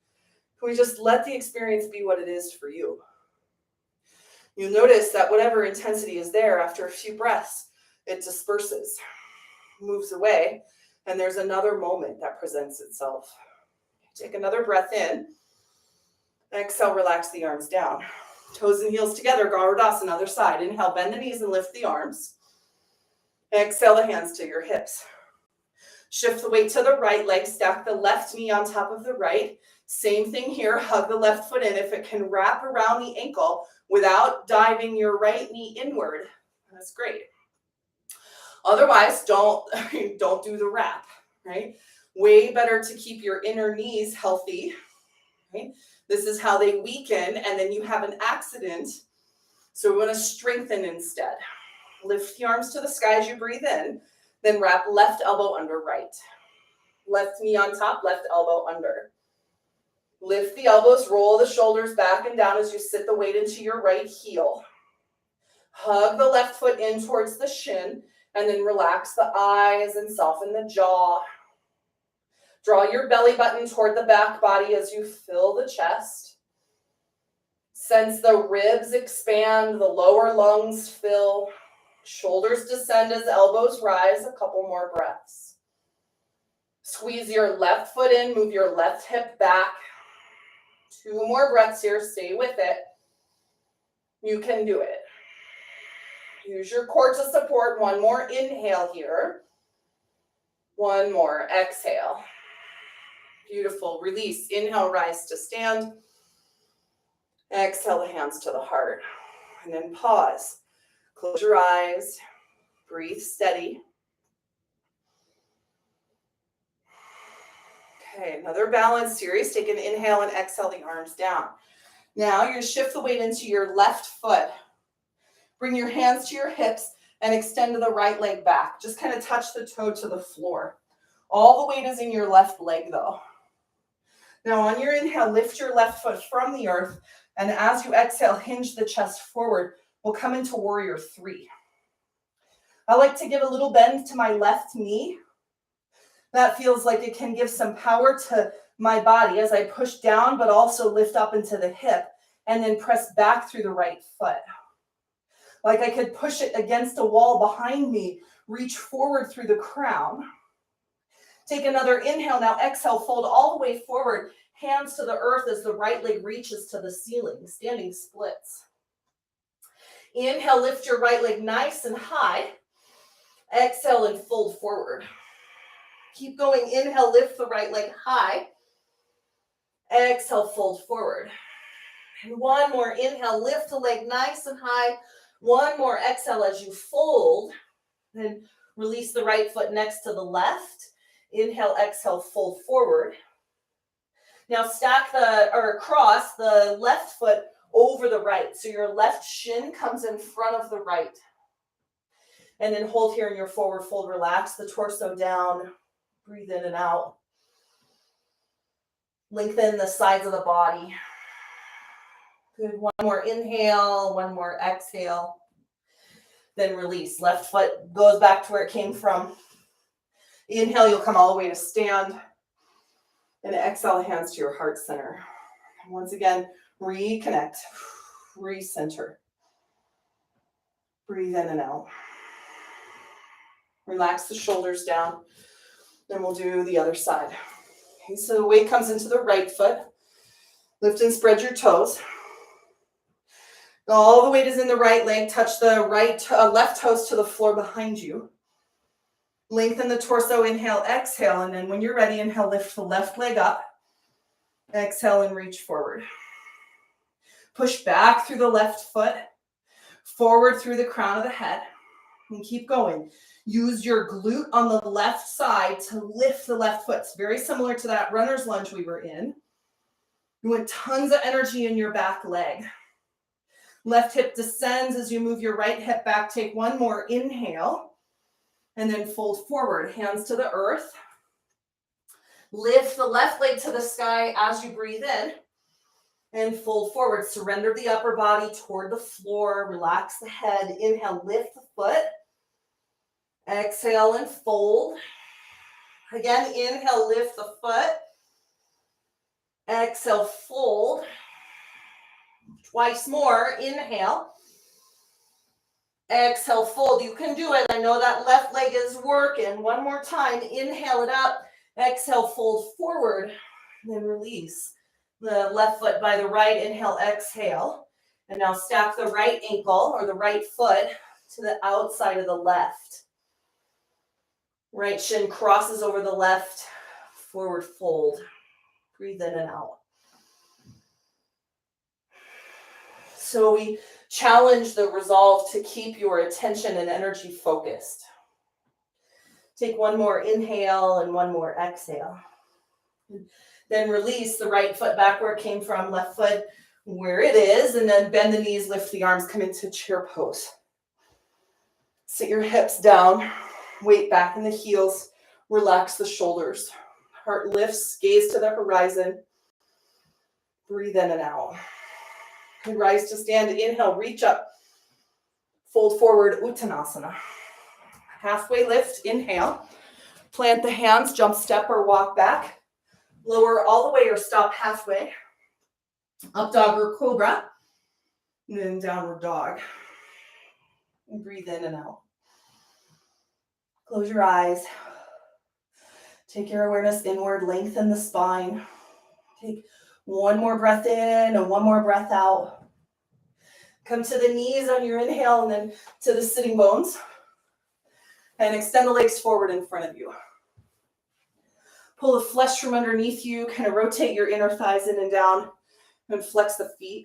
can we just let the experience be what it is for you? You'll notice that whatever intensity is there, after a few breaths, it disperses, moves away, and there's another moment that presents itself. Take another breath in. Exhale, relax the arms down. Toes and heels together, Garudasana, other side. Inhale, bend the knees and lift the arms. Exhale the hands to your hips. Shift the weight to the right leg, stack the left knee on top of the right. Same thing here, hug the left foot in. If it can wrap around the ankle without diving your right knee inward, that's great. Otherwise, don't do the wrap, right? Way better to keep your inner knees healthy, right? This is how they weaken, and then you have an accident. So we want to strengthen instead. Lift the arms to the sky as you breathe in, then wrap left elbow under right. Left knee on top, left elbow under. Lift the elbows, roll the shoulders back and down as you sit the weight into your right heel. Hug the left foot in towards the shin, and then relax the eyes and soften the jaw. Draw your belly button toward the back body as you fill the chest. Sense the ribs expand, the lower lungs fill. Shoulders descend as elbows rise. A couple more breaths. Squeeze your left foot in, move your left hip back. 2 more breaths here, stay with it. You can do it. Use your core to support. One more inhale here. One more exhale. Beautiful. Release. Inhale, rise to stand. Exhale the hands to the heart. And then pause. Close your eyes. Breathe steady. Okay, another balance series. Take an inhale and exhale the arms down. Now you're going to shift the weight into your left foot. Bring your hands to your hips and extend the right leg back. Just kind of touch the toe to the floor. All the weight is in your left leg though. Now on your inhale, lift your left foot from the earth, and as you exhale, hinge the chest forward. We'll come into warrior 3. I like to give a little bend to my left knee. That feels like it can give some power to my body as I push down, but also lift up into the hip and then press back through the right foot. Like I could push it against a wall behind me. Reach forward through the crown. Take another inhale. Now exhale, fold all the way forward. Hands to the earth as the right leg reaches to the ceiling. Standing splits. Inhale, lift your right leg nice and high. Exhale and fold forward. Keep going. Inhale, lift the right leg high. Exhale, fold forward. And one more inhale, lift the leg nice and high. One more exhale as you fold. Then release the right foot next to the left. Inhale, exhale, fold forward. Now cross the left foot over the right. So your left shin comes in front of the right. And then hold here in your forward fold. Relax the torso down. Breathe in and out. Lengthen the sides of the body. Good. One more inhale, one more exhale. Then release. Left foot goes back to where it came from. Inhale, you'll come all the way to stand. And exhale, hands to your heart center. And once again, reconnect. Recenter. Breathe in and out. Relax the shoulders down. Then we'll do the other side. Okay, so the weight comes into the right foot. Lift and spread your toes. All the weight is in the right leg. Touch the left toes to the floor behind you. Lengthen the torso. Inhale, exhale. And then when you're ready, inhale, lift the left leg up. Exhale and reach forward. Push back through the left foot. Forward through the crown of the head. And keep going. Use your glute on the left side to lift the left foot. It's very similar to that runner's lunge we were in. You want tons of energy in your back leg. Left hip descends as you move your right hip back. Take one more inhale and then fold forward. Hands to the earth. Lift the left leg to the sky as you breathe in and fold forward. Surrender the upper body toward the floor. Relax the head. Inhale, lift the foot. Exhale and fold. Again, inhale, lift the foot. Exhale, fold. Twice more. Inhale. Exhale, fold. You can do it. I know that left leg is working. One more time. Inhale it up. Exhale, fold forward. Then release the left foot by the right. Inhale, exhale. And now stack the right ankle or the right foot to the outside of the left. Right shin crosses over the left. Forward fold. Breathe in and out. So we challenge the resolve to keep your attention and energy focused. Take one more inhale and one more exhale. Then release the right foot back where it came from, left foot where it is, and then bend the knees, lift the arms, come into chair pose. Sit your hips down, weight back in the heels, relax the shoulders. Heart lifts, gaze to the horizon. Breathe in and out. And rise to stand. Inhale, reach up. Fold forward, Uttanasana. Halfway lift, inhale. Plant the hands, jump, step, or walk back. Lower all the way or stop halfway. Up dog or cobra. And then downward dog. And breathe in and out. Close your eyes. Take your awareness inward, lengthen the spine. Take one more breath in and one more breath out. Come to the knees on your inhale and then to the sitting bones. And extend the legs forward in front of you. Pull the flesh from underneath you, kind of rotate your inner thighs in and down and flex the feet.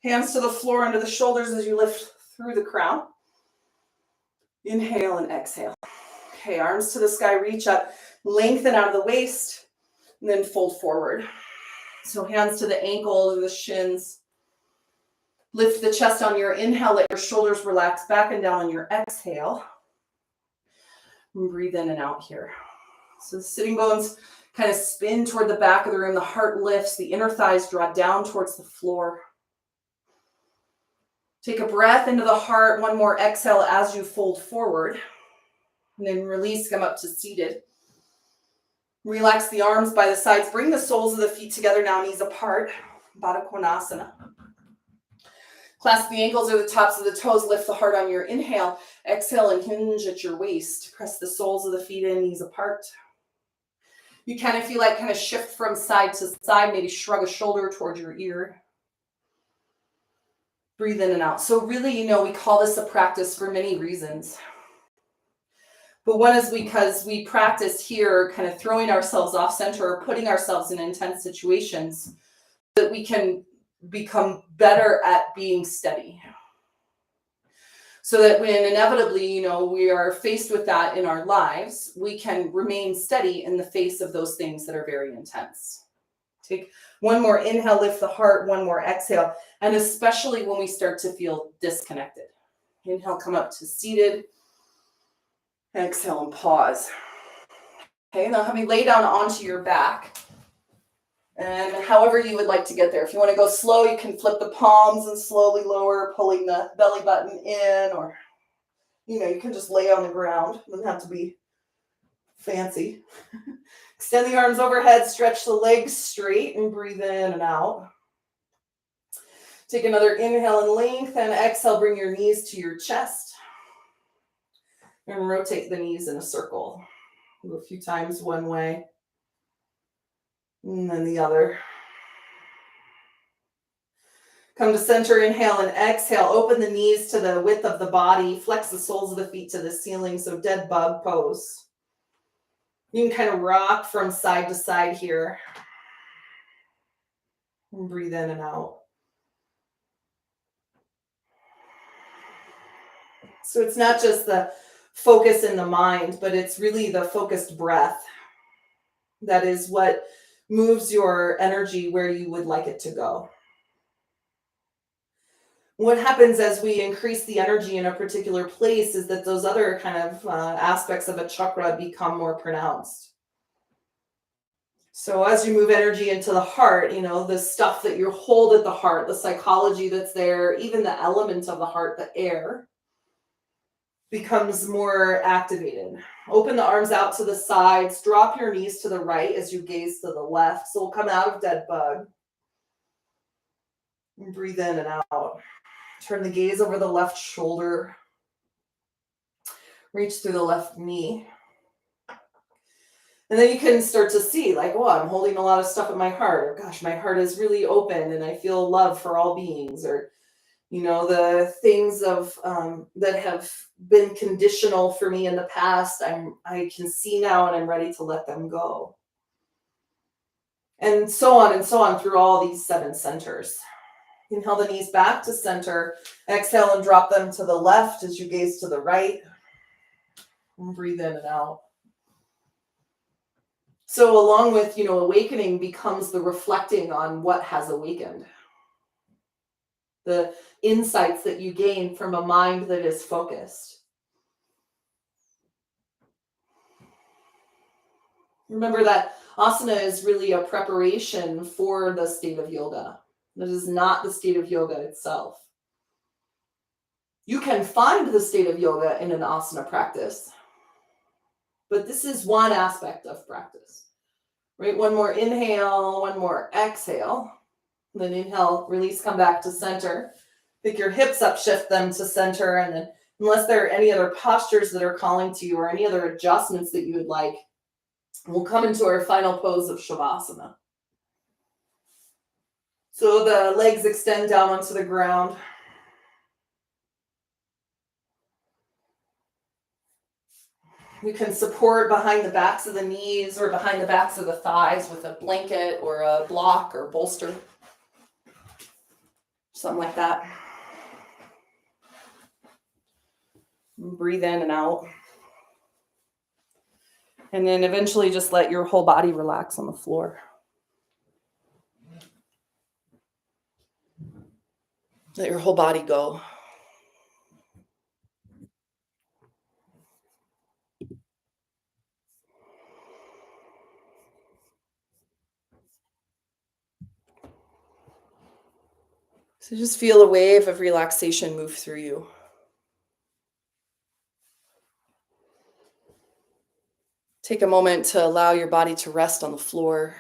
Hands to the floor under the shoulders as you lift through the crown. Inhale and exhale. Okay, arms to the sky, reach up, lengthen out of the waist, and then fold forward. So hands to the ankles or the shins. Lift the chest on your inhale, let your shoulders relax back and down on your exhale. And breathe in and out here. So the sitting bones kind of spin toward the back of the room. The heart lifts, the inner thighs draw down towards the floor. Take a breath into the heart, one more exhale as you fold forward. And then release, come up to seated. Relax the arms by the sides. Bring the soles of the feet together now, knees apart. Baddha Konasana. Clasp the ankles or the tops of the toes. Lift the heart on your inhale. Exhale and hinge at your waist. Press the soles of the feet in, knees apart. You can, if you like, kind of shift from side to side. Maybe shrug a shoulder towards your ear. Breathe in and out. So really, we call this a practice for many reasons. But one is because we practice here kind of throwing ourselves off center or putting ourselves in intense situations that we can become better at being steady. So that when inevitably, we are faced with that in our lives, we can remain steady in the face of those things that are very intense. Take one more inhale, lift the heart, one more exhale, and especially when we start to feel disconnected. Inhale, come up to seated. Exhale and pause. Okay, now have you lay down onto your back. And however you would like to get there. If you want to go slow, you can flip the palms and slowly lower, pulling the belly button in, or, you can just lay on the ground. It doesn't have to be fancy. Extend the arms overhead, stretch the legs straight, and breathe in and out. Take another inhale and lengthen. Exhale, bring your knees to your chest. And rotate the knees in a circle. Do a few times one way. And then the other. Come to center, inhale and exhale. Open the knees to the width of the body. Flex the soles of the feet to the ceiling, so dead bug pose. You can kind of rock from side to side here. And breathe in and out. So it's not just the focus in the mind, but it's really the focused breath. That is what moves your energy where you would like it to go. What happens as we increase the energy in a particular place is that those other kind of aspects of a chakra become more pronounced. So as you move energy into the heart, the stuff that you hold at the heart, the psychology that's there, even the element of the heart, the air, becomes more activated. Open the arms out to the sides. Drop your knees to the right as you gaze to the left. So we'll come out of dead bug. And breathe in and out. Turn the gaze over the left shoulder. Reach through the left knee. And then you can start to see, like, I'm holding a lot of stuff in my heart. Or, gosh, my heart is really open and I feel love for all beings. Or, the things of that have been conditional for me in the past, I can see now and I'm ready to let them go. And so on through all these 7 centers. Inhale the knees back to center. Exhale and drop them to the left as you gaze to the right. And breathe in and out. So along with, awakening becomes the reflecting on what has awakened. The insights that you gain from a mind that is focused. Remember that asana is really a preparation for the state of yoga. That is not the state of yoga itself. You can find the state of yoga in an asana practice, but this is one aspect of practice. Right? One more inhale, one more exhale. Then inhale, release, come back to center. Pick your hips up, shift them to center. And then unless there are any other postures that are calling to you or any other adjustments that you would like, we'll come into our final pose of Shavasana. So the legs extend down onto the ground. You can support behind the backs of the knees or behind the backs of the thighs with a blanket or a block or bolster. Something like that. Breathe in and out. And then eventually just let your whole body relax on the floor. Let your whole body go. So just feel a wave of relaxation move through you. Take a moment to allow your body to rest on the floor,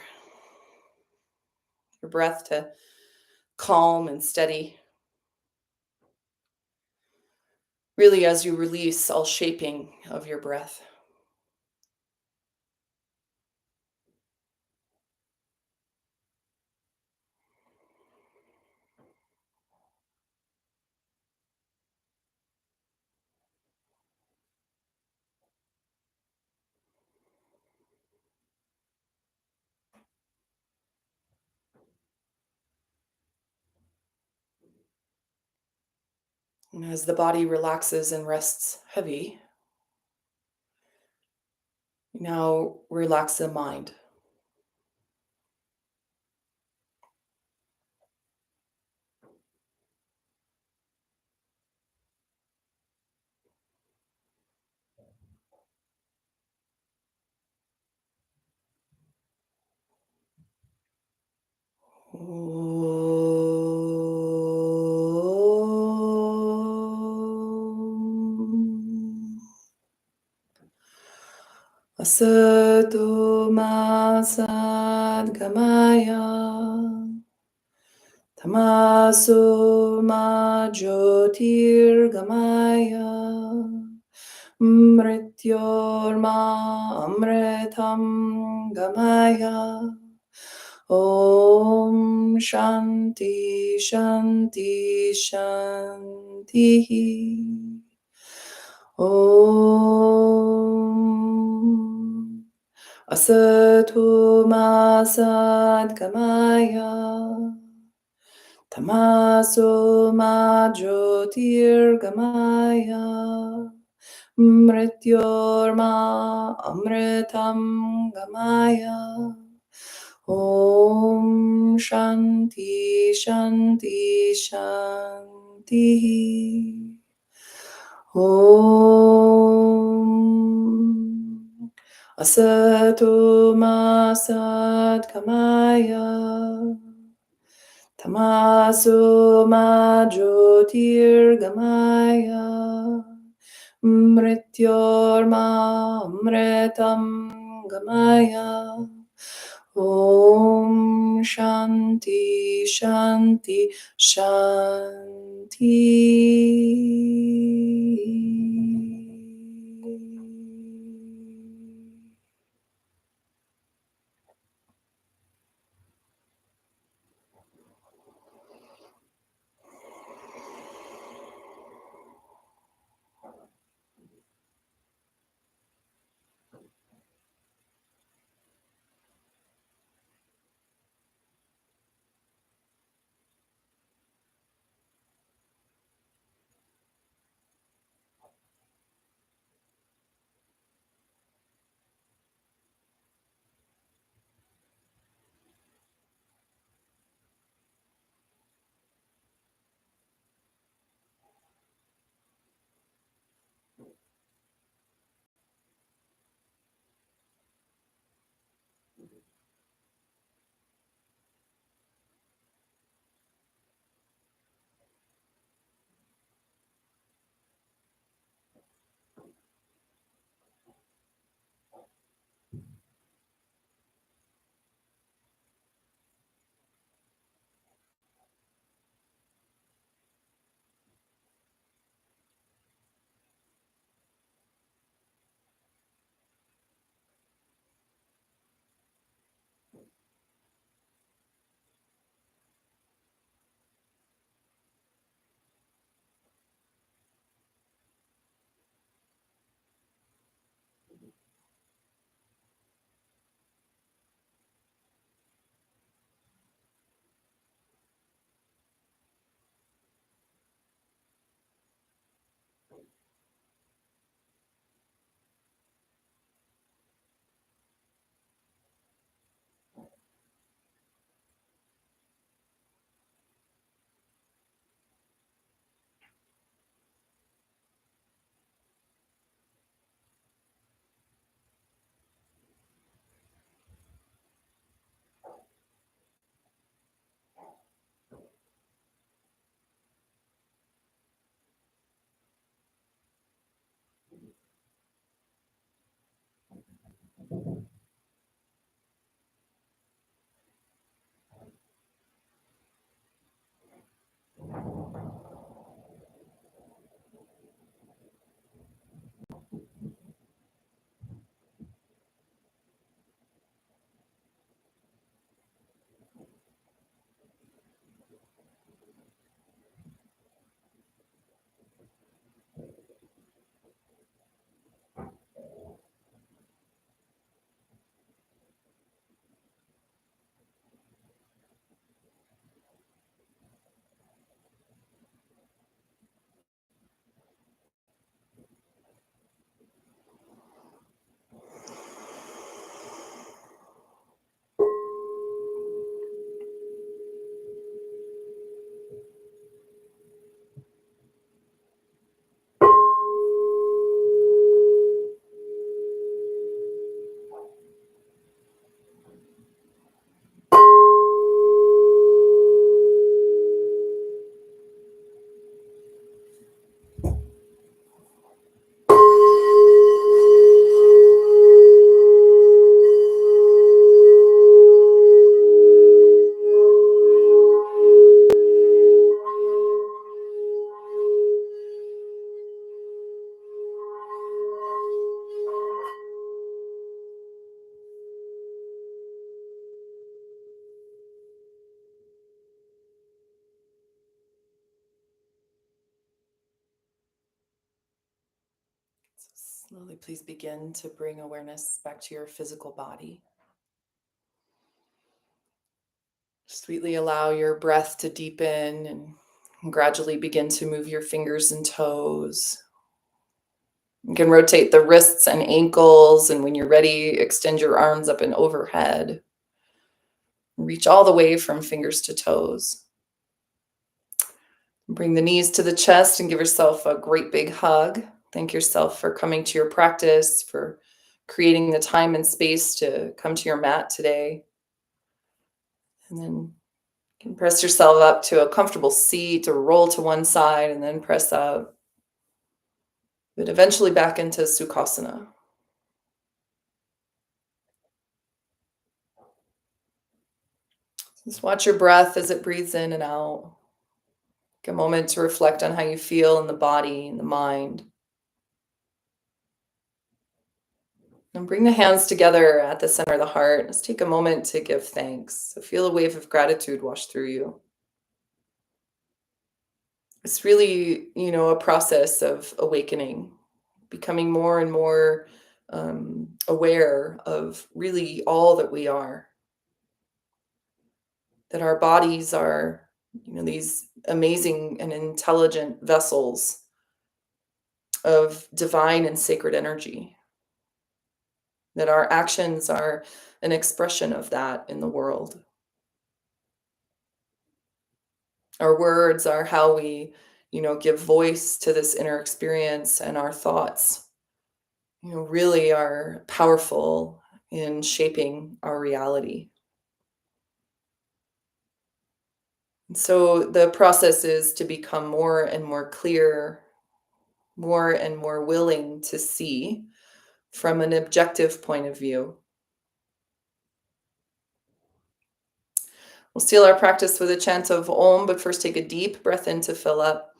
your breath to calm and steady. Really, as you release all shaping of your breath. And as the body relaxes and rests heavy, now relax the mind. Om. Asato ma sadgamaya. Tamaso ma jyotirgamaya. Mrityorma amritam gamaya. Om Shanti Shanti Shanti. Om Asato ma sadgamaya. Tamaso ma jyotirgamaya. Mrityorma amritam gamaya. Om Shanti Shanti Shanti. Om Asato ma sadgamaya. Tamaso ma jyotirgamaya. Mrityorma amritam gamaya. Om Shanti Shanti Shanti. Slowly, please begin to bring awareness back to your physical body. Sweetly allow your breath to deepen and gradually begin to move your fingers and toes. You can rotate the wrists and ankles, and when you're ready, extend your arms up and overhead. Reach all the way from fingers to toes. Bring the knees to the chest and give yourself a great big hug. Thank yourself for coming to your practice, for creating the time and space to come to your mat today. And then you can press yourself up to a comfortable seat or roll to one side and then press up. But eventually back into Sukhasana. Just watch your breath as it breathes in and out. Take a moment to reflect on how you feel in the body and the mind. And bring the hands together at the center of the heart. Let's take a moment to give thanks. So feel a wave of gratitude wash through you. It's really, a process of awakening, becoming more and more aware of really all that we are. That our bodies are, these amazing and intelligent vessels of divine and sacred energy. That our actions are an expression of that in the world. Our words are how we, give voice to this inner experience, and our thoughts, really are powerful in shaping our reality. And so the process is to become more and more clear, more and more willing to see from an objective point of view. We'll seal our practice with a chant of Om, but first take a deep breath in to fill up.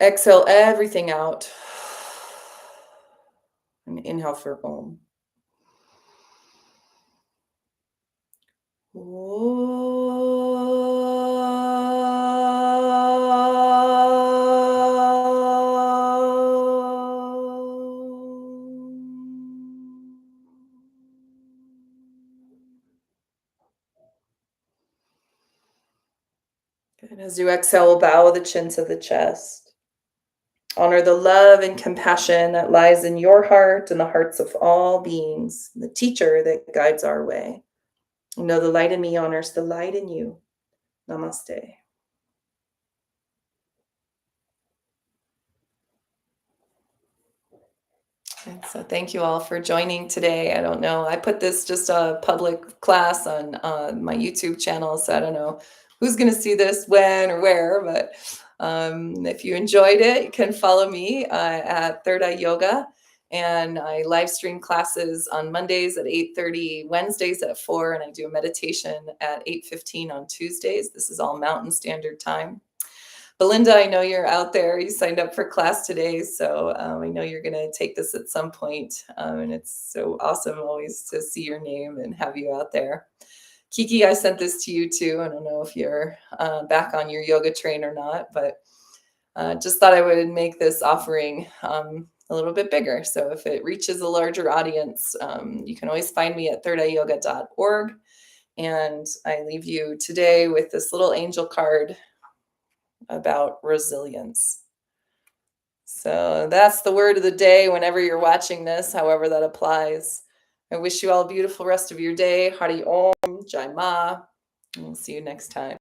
Exhale everything out. And inhale for Om. And as you exhale, bow the chin to the chest. Honor the love and compassion that lies in your heart and the hearts of all beings, the teacher that guides our way. Know the light in me honors the light in you. Namaste. And so thank you all for joining today. I don't know. I put this just a public class on my YouTube channel, so I don't know who's going to see this when or where, but if you enjoyed it, you can follow me at Third Eye Yoga. And I live stream classes on Mondays at 8:30, Wednesdays at 4, and I do a meditation at 8:15 on Tuesdays. This is all Mountain Standard Time. Belinda, I know you're out there. You signed up for class today, so I know you're going to take this at some point. And it's so awesome always to see your name and have you out there. Kiki, I sent this to you too. I don't know if you're back on your yoga train or not, but just thought I would make this offering a little bit bigger. So if it reaches a larger audience, you can always find me at thirdeyeyoga.org. And I leave you today with this little angel card about resilience. So that's the word of the day whenever you're watching this, however that applies. I wish you all a beautiful rest of your day. Hari Om, Jai Ma, and we'll see you next time.